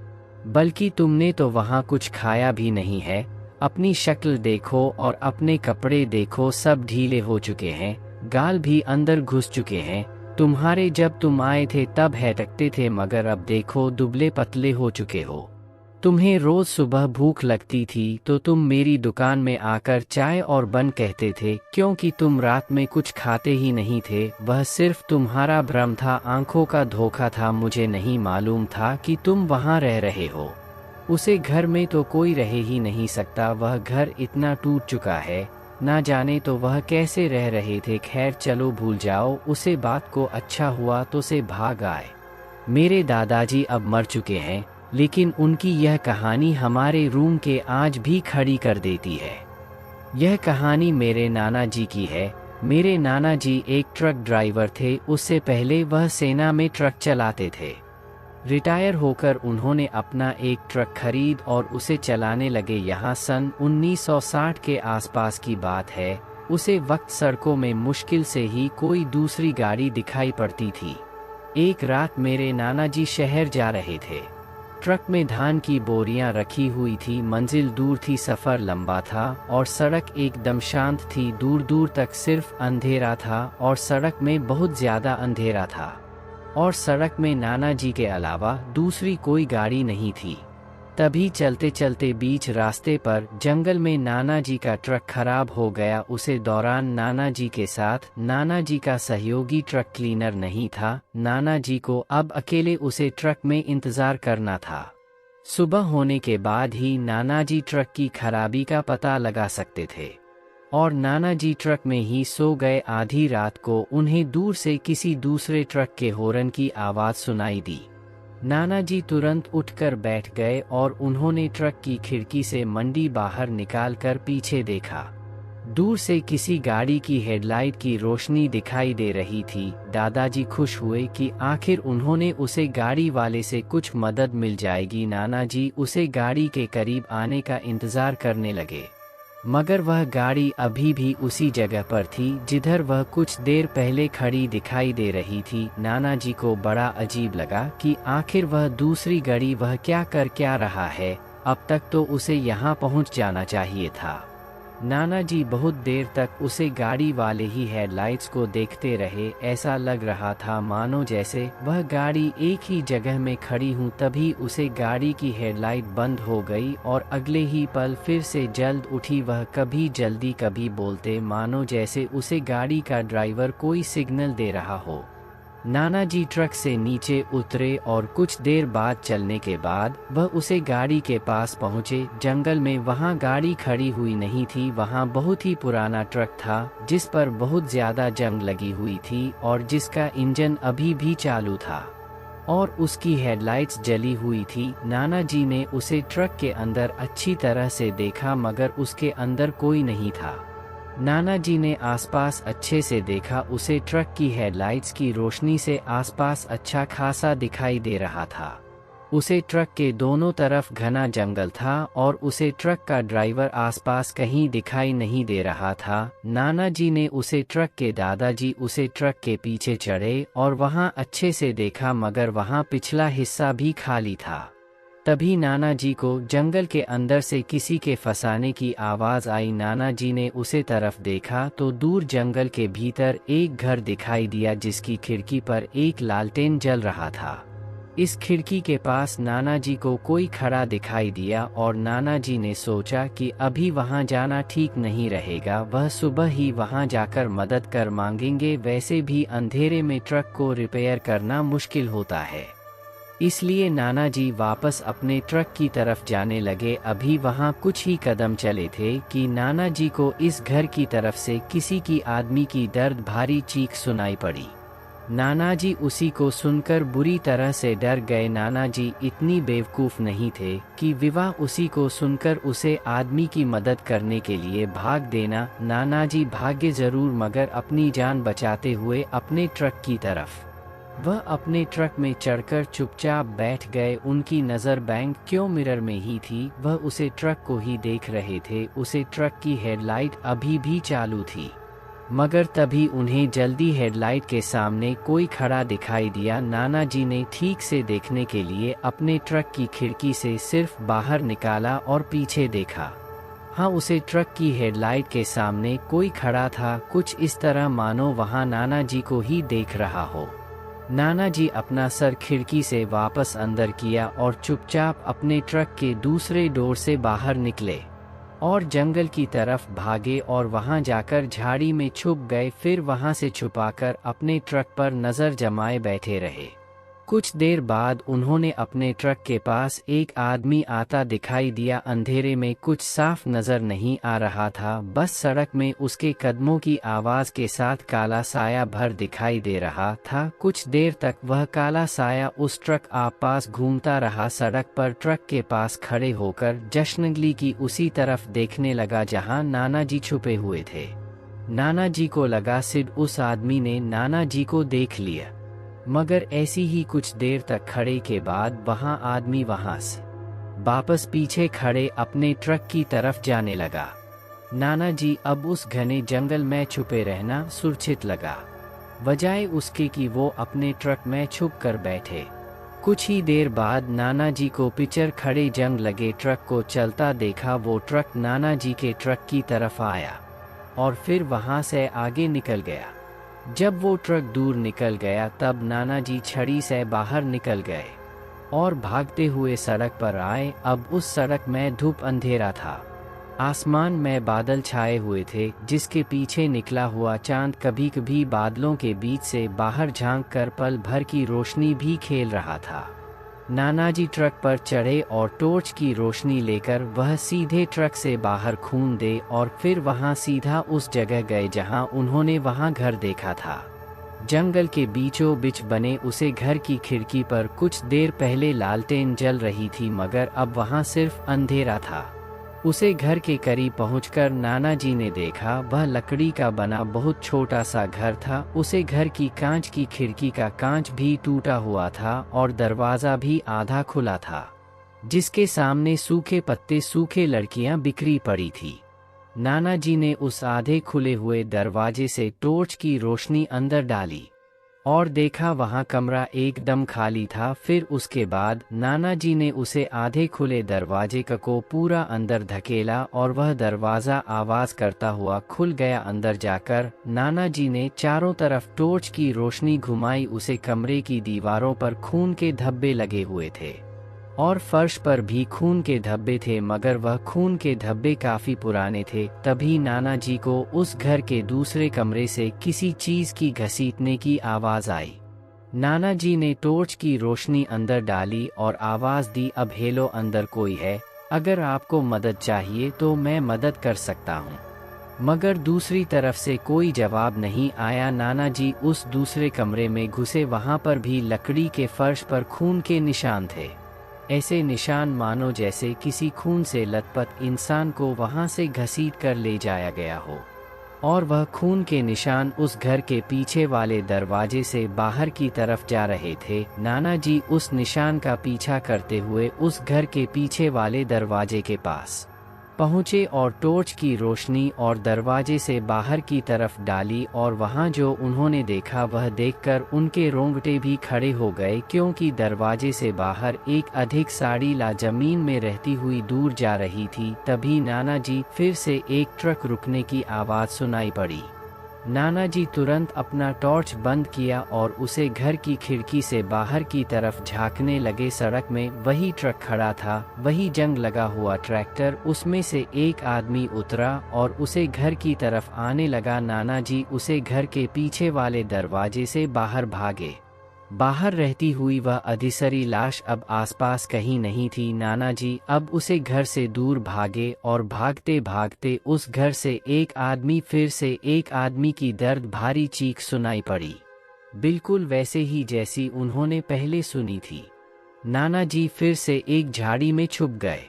बल्कि तुमने तो वहाँ कुछ खाया भी नहीं है। अपनी शक्ल देखो और अपने कपड़े देखो, सब ढीले हो चुके हैं, गाल भी अंदर घुस चुके हैं। तुम्हारे जब तुम आए थे तब हैटकते थे, मगर अब देखो दुबले पतले हो चुके हो। तुम्हें रोज सुबह भूख लगती थी तो तुम मेरी दुकान में आकर चाय और बन कहते थे, क्योंकि तुम रात में कुछ खाते ही नहीं थे। वह सिर्फ तुम्हारा भ्रम था, आंखों का धोखा था। मुझे नहीं मालूम था कि तुम वहाँ रह रहे हो। उसे घर में तो कोई रह ही नहीं सकता, वह घर इतना टूट चुका है, ना जाने तो वह कैसे रह रहे थे। खैर चलो भूल जाओ उसे बात को, अच्छा हुआ तो से भाग आए। मेरे दादाजी अब मर चुके हैं, लेकिन उनकी यह कहानी हमारे रूम के आज भी खड़ी कर देती है। यह कहानी मेरे नाना जी की है। मेरे नाना जी एक ट्रक ड्राइवर थे, उससे पहले वह सेना में ट्रक चलाते थे। रिटायर होकर उन्होंने अपना एक ट्रक खरीद और उसे चलाने लगे। यहाँ सन 1960 के आसपास की बात है। उसे वक्त सड़कों में मुश्किल से ही कोई दूसरी गाड़ी दिखाई पड़ती थी। एक रात मेरे नाना जी शहर जा रहे थे। ट्रक में धान की बोरियां रखी हुई थी। मंजिल दूर थी, सफ़र लंबा था और सड़क एकदम शांत थी। दूर दूर तक सिर्फ अंधेरा था और सड़क में बहुत ज़्यादा अंधेरा था और सड़क में नाना जी के अलावा दूसरी कोई गाड़ी नहीं थी। तभी चलते चलते बीच रास्ते पर जंगल में नाना जी का ट्रक खराब हो गया। उसे दौरान नाना जी के साथ नाना जी का सहयोगी ट्रक क्लीनर नहीं था। नाना जी को अब अकेले उसे ट्रक में इंतजार करना था। सुबह होने के बाद ही नाना जी ट्रक की खराबी का पता लगा सकते थे और नाना जी ट्रक में ही सो गए। आधी रात को उन्हें दूर से किसी दूसरे ट्रक के हॉर्न की आवाज़ सुनाई दी। नाना जी तुरंत उठकर बैठ गए और उन्होंने ट्रक की खिड़की से मंडी बाहर निकालकर पीछे देखा। दूर से किसी गाड़ी की हेडलाइट की रोशनी दिखाई दे रही थी। दादाजी खुश हुए कि आखिर उन्होंने उसे गाड़ी वाले से कुछ मदद मिल जाएगी। नाना जी उसे गाड़ी के करीब आने का इंतजार करने लगे। मगर वह गाड़ी अभी भी उसी जगह पर थी जिधर वह कुछ देर पहले खड़ी दिखाई दे रही थी। नाना जी को बड़ा अजीब लगा कि आखिर वह दूसरी गाड़ी वह क्या रहा है, अब तक तो उसे यहाँ पहुँच जाना चाहिए था। नाना जी बहुत देर तक उसे गाड़ी वाले ही हेडलाइट्स को देखते रहे। ऐसा लग रहा था मानो जैसे वह गाड़ी एक ही जगह में खड़ी हूँ। तभी उसे गाड़ी की हेडलाइट बंद हो गई और अगले ही पल फिर से जल्द उठी। वह कभी जल्दी कभी बोलते, मानो जैसे उसे गाड़ी का ड्राइवर कोई सिग्नल दे रहा हो। नाना जी ट्रक से नीचे उतरे और कुछ देर बाद चलने के बाद वह उसे गाड़ी के पास पहुंचे। जंगल में वहां गाड़ी खड़ी हुई नहीं थी, वहां बहुत ही पुराना ट्रक था जिस पर बहुत ज़्यादा जंग लगी हुई थी और जिसका इंजन अभी भी चालू था और उसकी हेडलाइट्स जली हुई थी। नाना जी ने उसे ट्रक के अंदर अच्छी तरह से देखा मगर उसके अंदर कोई नहीं था। नाना जी ने आसपास अच्छे से देखा, उसे ट्रक की हेडलाइट्स की रोशनी से आसपास अच्छा खासा दिखाई दे रहा था। उसे ट्रक के दोनों तरफ घना जंगल था और उसे ट्रक का ड्राइवर आसपास कहीं दिखाई नहीं दे रहा था। नाना जी ने उसे ट्रक के दादाजी उसे ट्रक के पीछे चढ़े और वहां अच्छे से देखा मगर वहां पिछला हिस्सा भी खाली था। तभी नाना जी को जंगल के अंदर से किसी के फंसाने की आवाज़ आई। नाना जी ने उसे तरफ देखा तो दूर जंगल के भीतर एक घर दिखाई दिया जिसकी खिड़की पर एक लालटेन जल रहा था। इस खिड़की के पास नाना जी को कोई खड़ा दिखाई दिया और नाना जी ने सोचा कि अभी वहां जाना ठीक नहीं रहेगा, वह सुबह ही वहां जाकर मदद कर मांगेंगे। वैसे भी अंधेरे में ट्रक को रिपेयर करना मुश्किल होता है, इसलिए नाना जी वापस अपने ट्रक की तरफ जाने लगे। अभी वहां कुछ ही कदम चले थे कि नाना जी को इस घर की तरफ से किसी की आदमी की दर्द भारी चीख सुनाई पड़ी। नाना जी उसी को सुनकर बुरी तरह से डर गए। नाना जी इतनी बेवकूफ़ नहीं थे कि विवाह उसी को सुनकर उसे आदमी की मदद करने के लिए भाग देना। नाना जी भागे ज़रूर मगर अपनी जान बचाते हुए अपने ट्रक की तरफ। वह अपने ट्रक में चढ़कर चुपचाप बैठ गए। उनकी नज़र बैंक क्यों मिरर में ही थी, वह उसे ट्रक को ही देख रहे थे। उसे ट्रक की हेडलाइट अभी भी चालू थी मगर तभी उन्हें जल्दी हेडलाइट के सामने कोई खड़ा दिखाई दिया। नाना जी ने ठीक से देखने के लिए अपने ट्रक की खिड़की से सिर्फ बाहर निकाला और पीछे देखा। हाँ, उसे ट्रक की हेडलाइट के सामने कोई खड़ा था, कुछ इस तरह मानो वहाँ नाना जी को ही देख रहा हो। नाना जी अपना सर खिड़की से वापस अंदर किया और चुपचाप अपने ट्रक के दूसरे डोर से बाहर निकले और जंगल की तरफ भागे और वहां जाकर झाड़ी में छुप गए। फिर वहां से छुपाकर अपने ट्रक पर नज़र जमाए बैठे रहे। कुछ देर बाद उन्होंने अपने ट्रक के पास एक आदमी आता दिखाई दिया। अंधेरे में कुछ साफ नज़र नहीं आ रहा था, बस सड़क में उसके कदमों की आवाज़ के साथ काला साया भर दिखाई दे रहा था। कुछ देर तक वह काला साया उस ट्रक पास घूमता रहा। सड़क पर ट्रक के पास खड़े होकर जश्नगली की उसी तरफ देखने लगा जहां नाना जी छुपे हुए थे। नाना जी को लगा सिर्फ उस आदमी ने नाना जी को देख लिया, मगर ऐसी ही कुछ देर तक खड़े के बाद वहां आदमी वहां से वापस पीछे खड़े अपने ट्रक की तरफ जाने लगा। नाना जी अब उस घने जंगल में छुपे रहना सुरक्षित लगा, बजाय उसके कि वो अपने ट्रक में छुप कर बैठे। कुछ ही देर बाद नाना जी को पीछे खड़े जंग लगे ट्रक को चलता देखा। वो ट्रक नाना जी के ट्रक की तरफ आया और फिर वहां से आगे निकल गया। जब वो ट्रक दूर निकल गया तब नाना जी छड़ी से बाहर निकल गए और भागते हुए सड़क पर आए। अब उस सड़क में धूप अंधेरा था, आसमान में बादल छाए हुए थे जिसके पीछे निकला हुआ चांद कभी कभी बादलों के बीच से बाहर झांक कर पल भर की रोशनी भी खेल रहा था। नाना जी ट्रक पर चढ़े और टॉर्च की रोशनी लेकर वह सीधे ट्रक से बाहर खून दे और फिर वहां सीधा उस जगह गए जहां उन्होंने वहां घर देखा था। जंगल के बीचों बीच बने उसे घर की खिड़की पर कुछ देर पहले लालटेन जल रही थी मगर अब वहां सिर्फ अंधेरा था। उसे घर के करीब पहुंचकर नाना जी ने देखा वह लकड़ी का बना बहुत छोटा सा घर था। उसे घर की कांच की खिड़की का कांच भी टूटा हुआ था और दरवाज़ा भी आधा खुला था, जिसके सामने सूखे पत्ते सूखे लड़कियां बिखरी पड़ी थी। नाना जी ने उस आधे खुले हुए दरवाजे से टॉर्च की रोशनी अंदर डाली और देखा वहां कमरा एकदम खाली था। फिर उसके बाद नाना जी ने उसे आधे खुले दरवाजे को पूरा अंदर धकेला और वह दरवाज़ा आवाज़ करता हुआ खुल गया। अंदर जाकर नाना जी ने चारों तरफ टॉर्च की रोशनी घुमाई। उसे कमरे की दीवारों पर खून के धब्बे लगे हुए थे और फर्श पर भी खून के धब्बे थे, मगर वह खून के धब्बे काफी पुराने थे। तभी नाना जी को उस घर के दूसरे कमरे से किसी चीज की घसीटने की आवाज आई। नाना जी ने टॉर्च की रोशनी अंदर डाली और आवाज दी, अब हेलो, अंदर कोई है? अगर आपको मदद चाहिए तो मैं मदद कर सकता हूँ। मगर दूसरी तरफ से कोई जवाब नहीं आया। नाना जी उस दूसरे कमरे में घुसे। वहां पर भी लकड़ी के फर्श पर खून के निशान थे, ऐसे निशान मानो जैसे किसी खून से लथपथ इंसान को वहां से घसीट कर ले जाया गया हो। और वह खून के निशान उस घर के पीछे वाले दरवाजे से बाहर की तरफ जा रहे थे। नाना जी उस निशान का पीछा करते हुए उस घर के पीछे वाले दरवाजे के पास पहुंचे और टॉर्च की रोशनी और दरवाजे से बाहर की तरफ डाली। और वहां जो उन्होंने देखा वह देखकर उनके रोंगटे भी खड़े हो गए, क्योंकि दरवाजे से बाहर एक अधिक साड़ी ला जमीन में रहती हुई दूर जा रही थी। तभी नाना जी फिर से एक ट्रक रुकने की आवाज़ सुनाई पड़ी। नाना जी तुरंत अपना टॉर्च बंद किया और उसे घर की खिड़की से बाहर की तरफ झांकने लगे। सड़क में वही ट्रक खड़ा था, वही जंग लगा हुआ ट्रैक्टर। उसमें से एक आदमी उतरा और उसे घर की तरफ आने लगा। नाना जी उसे घर के पीछे वाले दरवाजे से बाहर भागे। बाहर रहती हुई वह अधीसरी लाश अब आसपास कहीं नहीं थी। नाना जी अब उसे घर से दूर भागे और भागते भागते उस घर से फिर से एक आदमी की दर्द भारी चीख सुनाई पड़ी, बिल्कुल वैसे ही जैसी उन्होंने पहले सुनी थी। नाना जी फिर से एक झाड़ी में छुप गए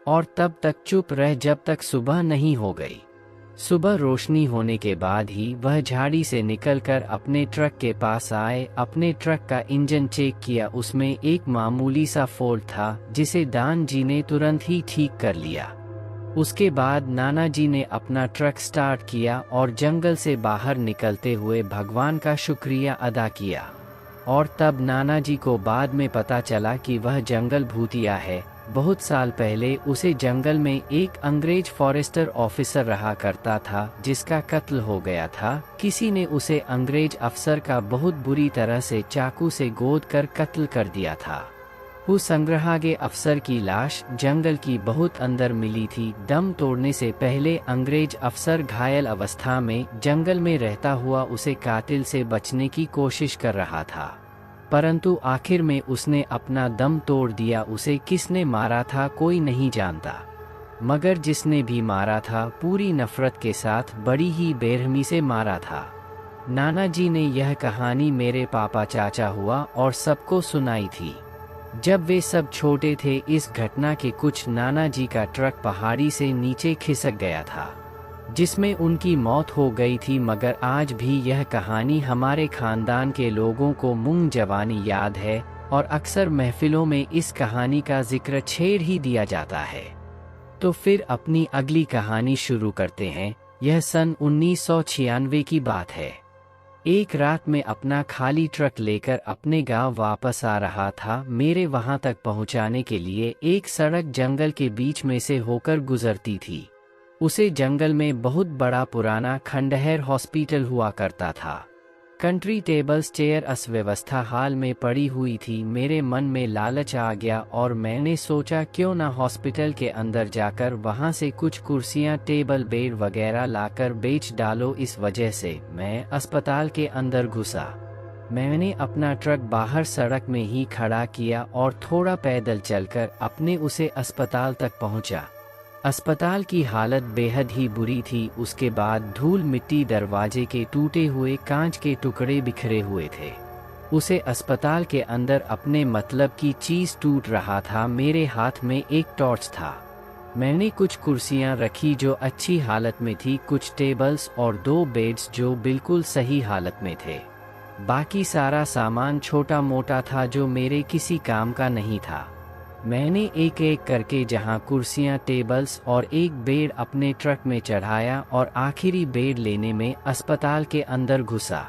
और तब तक चुप रहे जब तक सुबह नहीं हो गई। सुबह रोशनी होने के बाद ही वह झाड़ी से निकलकर अपने ट्रक के पास आए। अपने ट्रक का इंजन चेक किया, उसमें एक मामूली सा फॉल्ट था जिसे दान जी ने तुरंत ही ठीक कर लिया। उसके बाद नाना जी ने अपना ट्रक स्टार्ट किया और जंगल से बाहर निकलते हुए भगवान का शुक्रिया अदा किया। और तब नाना जी को बाद में पता चला कि वह जंगल भूतिया है। बहुत साल पहले उसे जंगल में एक अंग्रेज फॉरेस्टर ऑफिसर रहा करता था जिसका कत्ल हो गया था। किसी ने उसे अंग्रेज अफसर का बहुत बुरी तरह से चाकू से गोद कर कत्ल कर दिया था। उस संग्रहालय अफसर की लाश जंगल की बहुत अंदर मिली थी। दम तोड़ने से पहले अंग्रेज अफसर घायल अवस्था में जंगल में रहता हुआ उसे कातिल से बचने की कोशिश कर रहा था, परंतु आखिर में उसने अपना दम तोड़ दिया। उसे किसने मारा था कोई नहीं जानता, मगर जिसने भी मारा था पूरी नफरत के साथ बड़ी ही बेरहमी से मारा था। नाना जी ने यह कहानी मेरे पापा चाचा हुआ और सबको सुनाई थी जब वे सब छोटे थे। इस घटना के कुछ नाना जी का ट्रक पहाड़ी से नीचे खिसक गया था जिसमें उनकी मौत हो गई थी, मगर आज भी यह कहानी हमारे खानदान के लोगों को मूंग जवानी याद है और अक्सर महफिलों में इस कहानी का जिक्र छेड़ ही दिया जाता है। तो फिर अपनी अगली कहानी शुरू करते हैं। यह सन 1996 की बात है। एक रात में अपना खाली ट्रक लेकर अपने गांव वापस आ रहा था। मेरे वहां तक पहुंचाने के लिए एक सड़क जंगल के बीच में से होकर गुजरती थी। उसे जंगल में बहुत बड़ा पुराना खंडहर हॉस्पिटल हुआ करता था। कंट्री टेबल्स चेयर अव्यवस्था हाल में पड़ी हुई थी। मेरे मन में लालच आ गया और मैंने सोचा क्यों ना हॉस्पिटल के अंदर जाकर वहां से कुछ कुर्सियां, टेबल, बेड वगैरह लाकर बेच डालो। इस वजह से मैं अस्पताल के अंदर घुसा। मैंने अपना ट्रक बाहर सड़क में ही खड़ा किया और थोड़ा पैदल चलकर अपने उसे अस्पताल तक पहुंचा। अस्पताल की हालत बेहद ही बुरी थी। उसके बाद धूल मिट्टी, दरवाजे के टूटे हुए कांच के टुकड़े बिखरे हुए थे। उसे अस्पताल के अंदर अपने मतलब की चीज टूट रहा था। मेरे हाथ में एक टॉर्च था। मैंने कुछ कुर्सियां रखी जो अच्छी हालत में थी, कुछ टेबल्स और 2 बेड्स जो बिल्कुल सही हालत में थे। बाकी सारा सामान छोटा मोटा था जो मेरे किसी काम का नहीं था। मैंने एक एक करके जहां कुर्सियां, टेबल्स और एक बेड अपने ट्रक में चढ़ाया और आखिरी बेड लेने में अस्पताल के अंदर घुसा।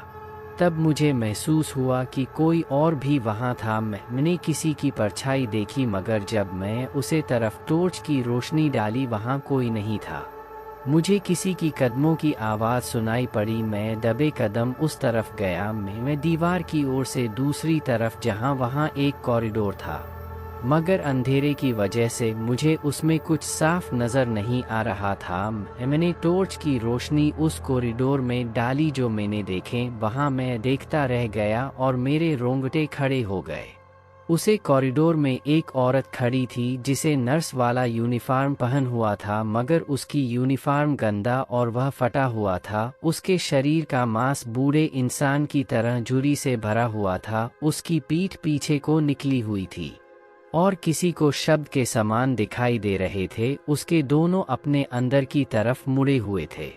तब मुझे महसूस हुआ कि कोई और भी वहां था। मैंने किसी की परछाई देखी, मगर जब मैं उसे तरफ टॉर्च की रोशनी डाली वहां कोई नहीं था। मुझे किसी की कदमों की आवाज़ सुनाई पड़ी। मैं दबे कदम उस तरफ गया। मैं दीवार की ओर से दूसरी तरफ, जहां वहां एक कॉरिडोर था, मगर अंधेरे की वजह से मुझे उसमें कुछ साफ नज़र नहीं आ रहा था। मैंने टॉर्च की रोशनी उस कॉरिडोर में डाली। जो मैंने देखे वहां मैं देखता रह गया और मेरे रोंगटे खड़े हो गए। उसे कॉरिडोर में एक औरत खड़ी थी जिसे नर्स वाला यूनिफॉर्म पहन हुआ था, मगर उसकी यूनिफॉर्म गंदा और वह फटा हुआ था। उसके शरीर का मांस बूढ़े इंसान की तरह झुर्री से भरा हुआ था। उसकी पीठ पीछे को निकली हुई थी और किसी को शब्द के समान दिखाई दे रहे थे। उसके दोनों अपने अंदर की तरफ मुड़े हुए थे,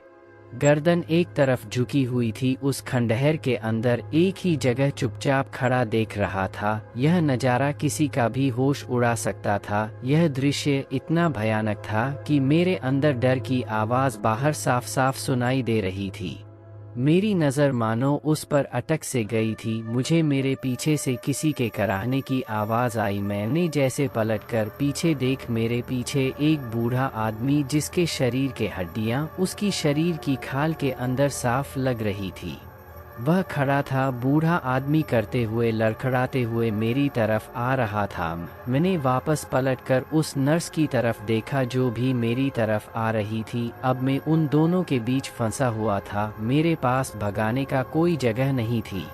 गर्दन एक तरफ झुकी हुई थी। उस खंडहर के अंदर एक ही जगह चुपचाप खड़ा देख रहा था। यह नज़ारा किसी का भी होश उड़ा सकता था। यह दृश्य इतना भयानक था कि मेरे अंदर डर की आवाज़ बाहर साफ साफ सुनाई दे रही थी। मेरी नज़र मानो उस पर अटक से गई थी। मुझे मेरे पीछे से किसी के कराहने की आवाज़ आई। मैंने जैसे पलटकर पीछे देख, मेरे पीछे एक बूढ़ा आदमी जिसके शरीर के हड्डियां उसकी शरीर की खाल के अंदर साफ लग रही थी, वह खड़ा था। बूढ़ा आदमी करते हुए, लड़खड़ाते हुए मेरी तरफ आ रहा था। मैंने वापस पलटकर उस नर्स की तरफ देखा जो भी मेरी तरफ आ रही थी। अब मैं उन दोनों के बीच फंसा हुआ था। मेरे पास भगाने का कोई जगह नहीं थी।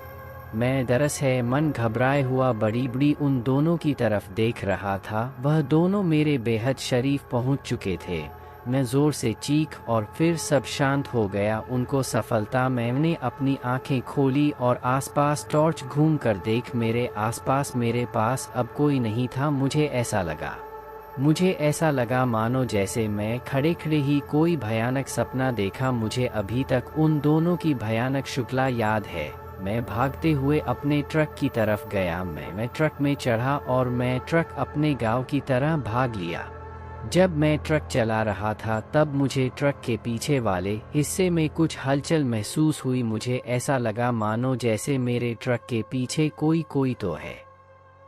मैं दरअसल मन घबराए हुआ बड़ी बड़ी उन दोनों की तरफ देख रहा था। वह दोनों मेरे बेहद शरीफ पहुंच चुके थे। मैं जोर से चीख और फिर सब शांत हो गया। उनको सफलता। मैंने अपनी आंखें खोली और आसपास टॉर्च घूम कर देख। मेरे आसपास, मेरे पास अब कोई नहीं था। मुझे ऐसा लगा मानो जैसे मैं खड़े खड़े ही कोई भयानक सपना देखा। मुझे अभी तक उन दोनों की भयानक शुक्ला याद है। मैं भागते हुए अपने ट्रक की तरफ गया। मैं ट्रक में चढ़ा और मैं ट्रक अपने गांव की तरह भाग लिया। जब मैं ट्रक चला रहा था तब मुझे ट्रक के पीछे वाले हिस्से में कुछ हलचल महसूस हुई। मुझे ऐसा लगा मानो जैसे मेरे ट्रक के पीछे कोई तो है।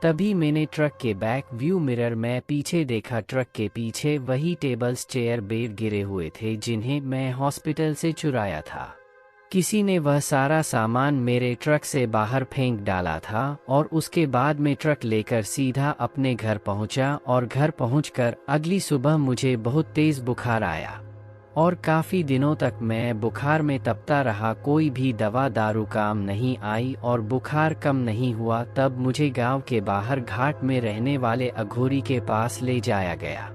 तभी मैंने ट्रक के बैक व्यू मिरर में पीछे देखा। ट्रक के पीछे वही टेबल्स, चेयर, बेड गिरे हुए थे जिन्हें मैं हॉस्पिटल से चुराया था। किसी ने वह सारा सामान मेरे ट्रक से बाहर फेंक डाला था और उसके बाद मैं ट्रक लेकर सीधा अपने घर पहुंचा। और घर पहुंचकर अगली सुबह मुझे बहुत तेज बुखार आया और काफ़ी दिनों तक मैं बुखार में तपता रहा। कोई भी दवा दारू काम नहीं आई और बुखार कम नहीं हुआ। तब मुझे गांव के बाहर घाट में रहने वाले अघोरी के पास ले जाया गया।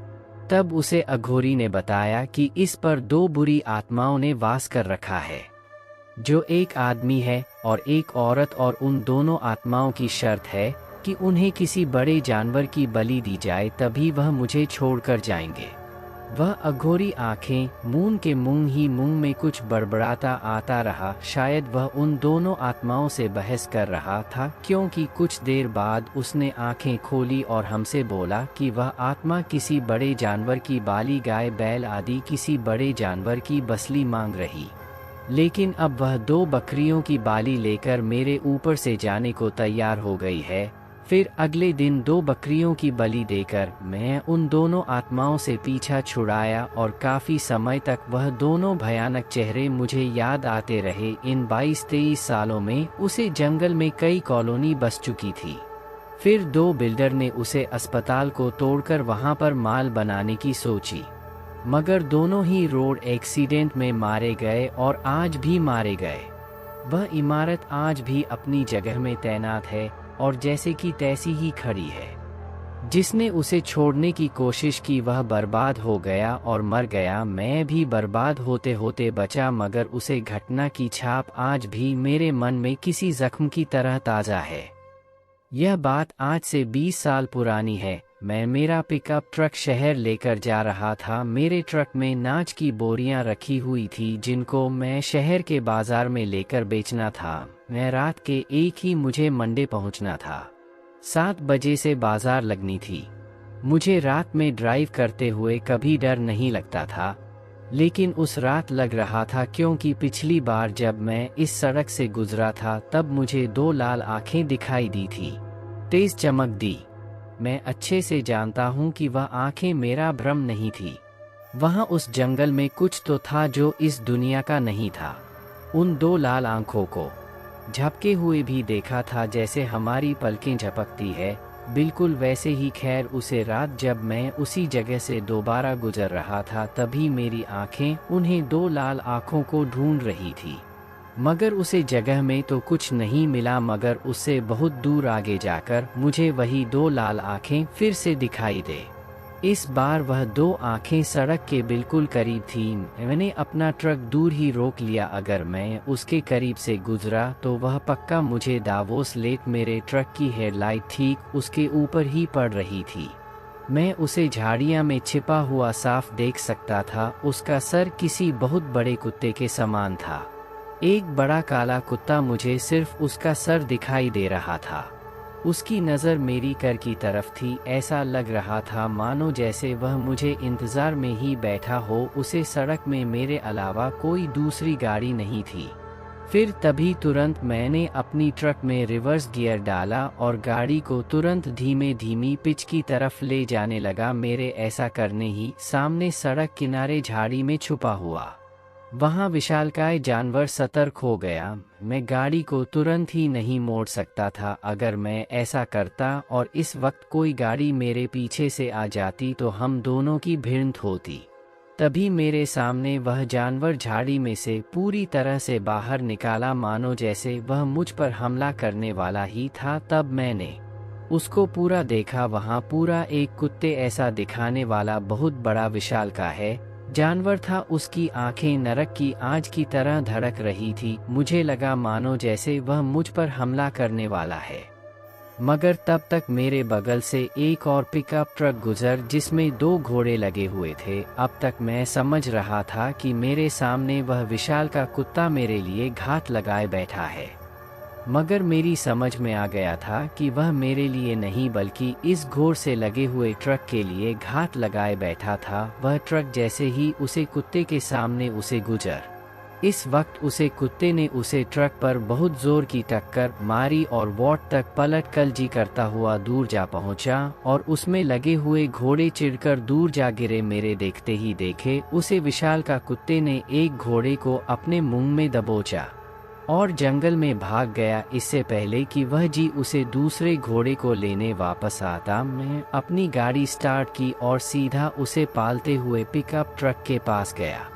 तब उसे अघोरी ने बताया कि इस पर 2 बुरी आत्माओं ने वास कर रखा है, जो एक आदमी है और एक औरत, और उन दोनों आत्माओं की शर्त है कि उन्हें किसी बड़े जानवर की बलि दी जाए, तभी वह मुझे छोड़कर जाएंगे। वह अघोरी आंखें मूंद के मुंह ही मुंह में कुछ बड़बड़ाता आता रहा। शायद वह उन दोनों आत्माओं से बहस कर रहा था, क्योंकि कुछ देर बाद उसने आंखें खोली और हमसे बोला कि वह आत्मा किसी बड़े जानवर की बाली, गाय, बैल आदि किसी बड़े जानवर की बसली मांग रही, लेकिन अब वह 2 बकरियों की बाली लेकर मेरे ऊपर से जाने को तैयार हो गई है। फिर अगले दिन 2 बकरियों की बलि देकर मैं उन दोनों आत्माओं से पीछा छुड़ाया और काफ़ी समय तक वह दोनों भयानक चेहरे मुझे याद आते रहे। इन 22-23 सालों में उसे जंगल में कई कॉलोनी बस चुकी थी। फिर 2 बिल्डर ने उसे अस्पताल को तोड़कर वहां पर माल बनाने की सोची, मगर दोनों ही रोड एक्सीडेंट में मारे गए और आज भी मारे गए। वह इमारत आज भी अपनी जगह में तैनात है और जैसे कि तैसी ही खड़ी है। जिसने उसे छोड़ने की कोशिश की वह बर्बाद हो गया और मर गया। मैं भी बर्बाद होते होते बचा, मगर उसे घटना की छाप आज भी मेरे मन में किसी जख्म की तरह ताज़ा है। यह बात आज से 20 साल पुरानी है। मैं मेरा पिकअप ट्रक शहर लेकर जा रहा था। मेरे ट्रक में नाच की बोरियां रखी हुई थी जिनको मैं शहर के बाजार में लेकर बेचना था। मैं रात के 1 ही मुझे मंडे पहुंचना था। 7 बजे से बाजार लगनी थी। मुझे रात में ड्राइव करते हुए कभी डर नहीं लगता था, लेकिन उस रात लग रहा था, क्योंकि पिछली बार जब मैं इस सड़क से गुजरा था तब मुझे 2 लाल आंखें दिखाई दी थी, तेज चमक दी। मैं अच्छे से जानता हूँ कि वह आंखें मेरा भ्रम नहीं थी। वहाँ उस जंगल में कुछ तो था जो इस दुनिया का नहीं था। उन 2 लाल आंखों को झपके हुए भी देखा था, जैसे हमारी पलकें झपकती है, बिल्कुल वैसे ही। खैर, उसे रात जब मैं उसी जगह से दोबारा गुजर रहा था तभी मेरी आंखें उन्हें 2 लाल आंखों को ढूंढ रही थी, मगर उसे जगह में तो कुछ नहीं मिला। मगर उससे बहुत दूर आगे जाकर मुझे वही 2 लाल आंखें फिर से दिखाई दे। इस बार वह 2 आंखें सड़क के बिल्कुल करीब थीं। मैंने अपना ट्रक दूर ही रोक लिया। अगर मैं उसके करीब से गुजरा तो वह पक्का मुझे दावोस लेट मेरे ट्रक की हेडलाइट ठीक उसके ऊपर ही पड़ रही थी। मैं उसे झाड़ियां में छिपा हुआ साफ देख सकता था। उसका सर किसी बहुत बड़े कुत्ते के समान था। एक बड़ा काला कुत्ता, मुझे सिर्फ उसका सर दिखाई दे रहा था। उसकी नज़र मेरी कार की तरफ थी। ऐसा लग रहा था मानो जैसे वह मुझे इंतज़ार में ही बैठा हो। उसे सड़क में मेरे अलावा कोई दूसरी गाड़ी नहीं थी। फिर तभी तुरंत मैंने अपनी ट्रक में रिवर्स गियर डाला और गाड़ी को तुरंत धीमे धीमी पिच की तरफ ले जाने लगा। मेरे ऐसा करने ही सामने सड़क किनारे झाड़ी में छुपा हुआ वहाँ विशालकाय जानवर सतर्क हो गया। मैं गाड़ी को तुरंत ही नहीं मोड़ सकता था। अगर मैं ऐसा करता और इस वक्त कोई गाड़ी मेरे पीछे से आ जाती तो हम दोनों की भिड़ंत होती। तभी मेरे सामने वह जानवर झाड़ी में से पूरी तरह से बाहर निकाला, मानो जैसे वह मुझ पर हमला करने वाला ही था। तब मैंने उसको पूरा देखा। वहाँ पूरा एक कुत्ते ऐसा दिखाने वाला बहुत बड़ा विशालकाय जानवर था। उसकी आंखें नरक की आग की तरह धड़क रही थी। मुझे लगा मानो जैसे वह मुझ पर हमला करने वाला है। मगर तब तक मेरे बगल से एक और पिकअप ट्रक गुजर जिसमें 2 घोड़े लगे हुए थे। अब तक मैं समझ रहा था कि मेरे सामने वह विशाल का कुत्ता मेरे लिए घात लगाए बैठा है, मगर मेरी समझ में आ गया था कि वह मेरे लिए नहीं बल्कि इस घोड़ से लगे हुए ट्रक के लिए घात लगाए बैठा था। वह ट्रक जैसे ही उसे कुत्ते के सामने उसे गुजर, इस वक्त उसे कुत्ते ने उसे ट्रक पर बहुत जोर की टक्कर मारी और वॉट तक पलट कलजी करता हुआ दूर जा पहुंचा और उसमें लगे हुए घोड़े चिढ़कर दूर जा गिरे। मेरे देखते ही देखे उसे विशाल का कुत्ते ने एक घोड़े को अपने मुंह में दबोचा और जंगल में भाग गया। इससे पहले कि वह जी उसे दूसरे घोड़े को लेने वापस आता, मैं अपनी गाड़ी स्टार्ट की और सीधा उसे पालते हुए पिकअप ट्रक के पास गया।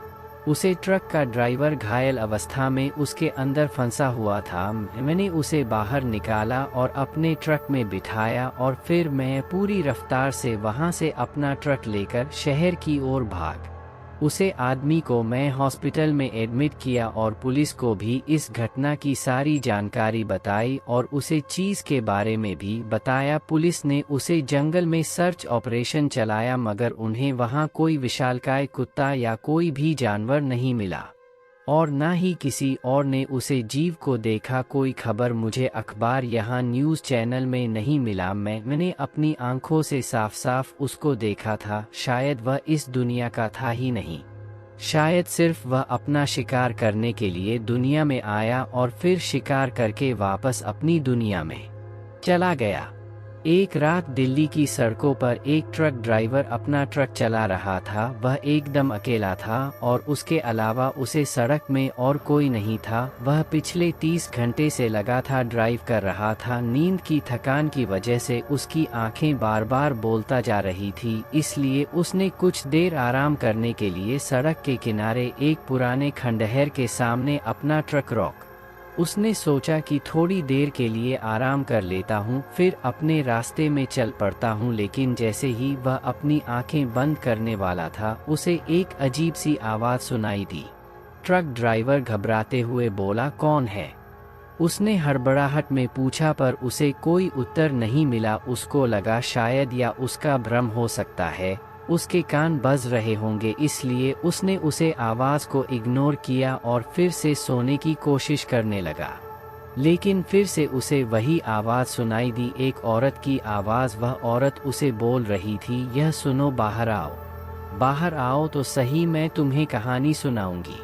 उसे ट्रक का ड्राइवर घायल अवस्था में उसके अंदर फंसा हुआ था। मैंने उसे बाहर निकाला और अपने ट्रक में बिठाया और फिर मैं पूरी रफ्तार से वहां से अपना ट्रक लेकर शहर की ओर भाग। उसे आदमी को मैं हॉस्पिटल में एडमिट किया और पुलिस को भी इस घटना की सारी जानकारी बताई और उसे चीज़ के बारे में भी बताया। पुलिस ने उसे जंगल में सर्च ऑपरेशन चलाया, मगर उन्हें वहां कोई विशालकाय कुत्ता या कोई भी जानवर नहीं मिला और ना ही किसी और ने उसे जीव को देखा। कोई खबर मुझे अखबार यहाँ न्यूज़ चैनल में नहीं मिला। मैंने अपनी आंखों से साफ साफ उसको देखा था। शायद वह इस दुनिया का था ही नहीं, शायद सिर्फ वह अपना शिकार करने के लिए दुनिया में आया और फिर शिकार करके वापस अपनी दुनिया में चला गया। एक रात दिल्ली की सड़कों पर एक ट्रक ड्राइवर अपना ट्रक चला रहा था। वह एकदम अकेला था और उसके अलावा उसे सड़क में और कोई नहीं था। वह पिछले 30 घंटे से लगातार ड्राइव कर रहा था। नींद की थकान की वजह से उसकी आंखें बार बार बोलता जा रही थी, इसलिए उसने कुछ देर आराम करने के लिए सड़क के किनारे एक पुराने खंडहर के सामने अपना ट्रक रोक। उसने सोचा कि थोड़ी देर के लिए आराम कर लेता हूँ, फिर अपने रास्ते में चल पड़ता हूँ। लेकिन जैसे ही वह अपनी आंखें बंद करने वाला था, उसे एक अजीब सी आवाज़ सुनाई दी। ट्रक ड्राइवर घबराते हुए बोला, कौन है? उसने हड़बड़ाहट में पूछा, पर उसे कोई उत्तर नहीं मिला। उसको लगा शायद या उसका भ्रम हो सकता है, उसके कान बज रहे होंगे, इसलिए उसने उसे आवाज़ को इग्नोर किया और फिर से सोने की कोशिश करने लगा। लेकिन फिर से उसे वही आवाज़ सुनाई दी, एक औरत की आवाज़। वह औरत उसे बोल रही थी, यह सुनो, बाहर आओ, बाहर आओ तो सही, मैं तुम्हें कहानी सुनाऊंगी।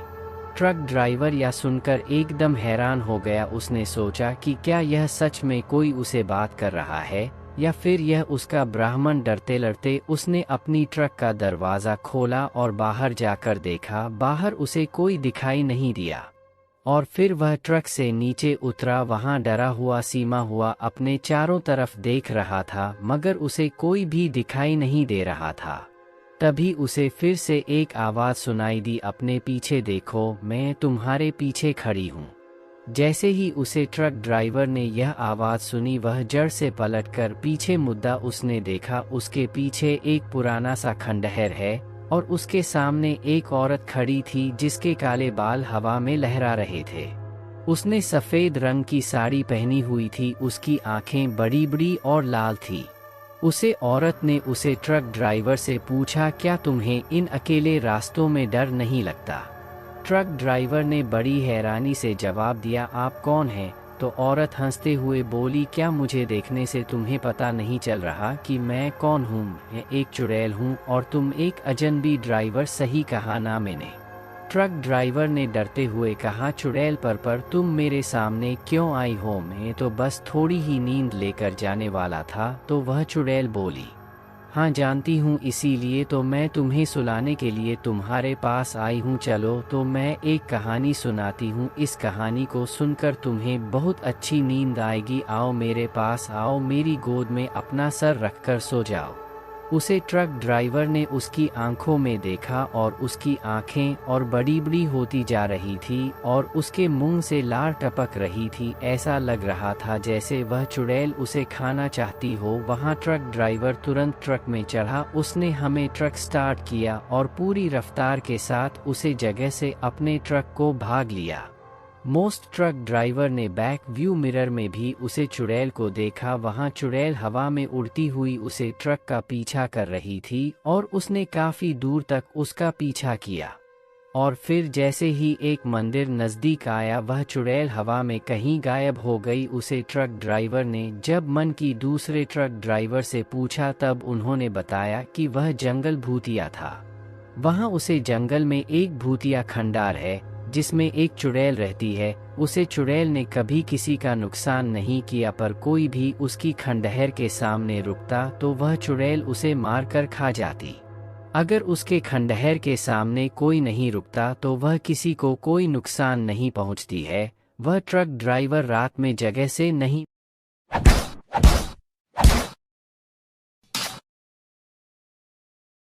ट्रक ड्राइवर यह सुनकर एकदम हैरान हो गया। उसने सोचा कि क्या यह सच में कोई उसे बात कर रहा है या फिर यह उसका ब्राह्मण। डरते लड़ते उसने अपनी ट्रक का दरवाज़ा खोला और बाहर जाकर देखा। बाहर उसे कोई दिखाई नहीं दिया और फिर वह ट्रक से नीचे उतरा। वहां डरा हुआ सीमा हुआ अपने चारों तरफ देख रहा था, मगर उसे कोई भी दिखाई नहीं दे रहा था। तभी उसे फिर से एक आवाज़ सुनाई दी, अपने पीछे देखो, मैं तुम्हारे पीछे खड़ी हूँ। जैसे ही उसे ट्रक ड्राइवर ने यह आवाज़ सुनी, वह जड़ से पलटकर पीछे मुद्दा। उसने देखा उसके पीछे एक पुराना सा खंडहर है और उसके सामने एक औरत खड़ी थी जिसके काले बाल हवा में लहरा रहे थे। उसने सफ़ेद रंग की साड़ी पहनी हुई थी, उसकी आंखें बड़ी बड़ी और लाल थी। उसे औरत ने उसे ट्रक ड्राइवर से पूछा, क्या तुम्हें इन अकेले रास्तों में डर नहीं लगता? ट्रक ड्राइवर ने बड़ी हैरानी से जवाब दिया, आप कौन हैं? तो औरत हंसते हुए बोली, क्या मुझे देखने से तुम्हें पता नहीं चल रहा कि मैं कौन हूँ? मैं एक चुड़ैल हूँ और तुम एक अजनबी। ड्राइवर, सही कहा ना मैंने? ट्रक ड्राइवर ने डरते हुए कहा, चुड़ैल पर तुम मेरे सामने क्यों आई हो? मैं तो बस थोड़ी ही नींद लेकर जाने वाला था। तो वह चुड़ैल बोली, हाँ जानती हूँ, इसीलिए तो मैं तुम्हें सुलाने के लिए तुम्हारे पास आई हूँ। चलो तो मैं एक कहानी सुनाती हूँ, इस कहानी को सुनकर तुम्हें बहुत अच्छी नींद आएगी। आओ मेरे पास आओ, मेरी गोद में अपना सर रखकर सो जाओ। उसे ट्रक ड्राइवर ने उसकी आंखों में देखा और उसकी आंखें और बड़ी बड़ी होती जा रही थी और उसके मुंह से लार टपक रही थी। ऐसा लग रहा था जैसे वह चुड़ैल उसे खाना चाहती हो। वहां ट्रक ड्राइवर तुरंत ट्रक में चढ़ा। उसने हमें ट्रक स्टार्ट किया और पूरी रफ्तार के साथ उसे जगह से अपने ट्रक को भाग लिया। मोस्ट ट्रक ड्राइवर ने बैक व्यू मिरर में भी उसे चुड़ैल को देखा। वहां चुड़ैल हवा में उड़ती हुई उसे ट्रक का पीछा कर रही थी और उसने काफी दूर तक उसका पीछा किया और फिर जैसे ही एक मंदिर नजदीक आया, वह चुड़ैल हवा में कहीं गायब हो गई। उसे ट्रक ड्राइवर ने जब मन की दूसरे ट्रक ड्राइवर से पूछा, तब उन्होंने बताया कि वह जंगल भूतिया था। वहां उसे जंगल में एक भूतिया खंडार है जिसमें एक चुड़ैल रहती है। उसे चुड़ैल ने कभी किसी का नुकसान नहीं किया, पर कोई भी उसकी खंडहर के सामने रुकता तो वह चुड़ैल उसे मारकर खा जाती। अगर उसके खंडहर के सामने कोई नहीं रुकता तो वह किसी को कोई नुकसान नहीं पहुंचती है। वह ट्रक ड्राइवर रात में जगह से नहीं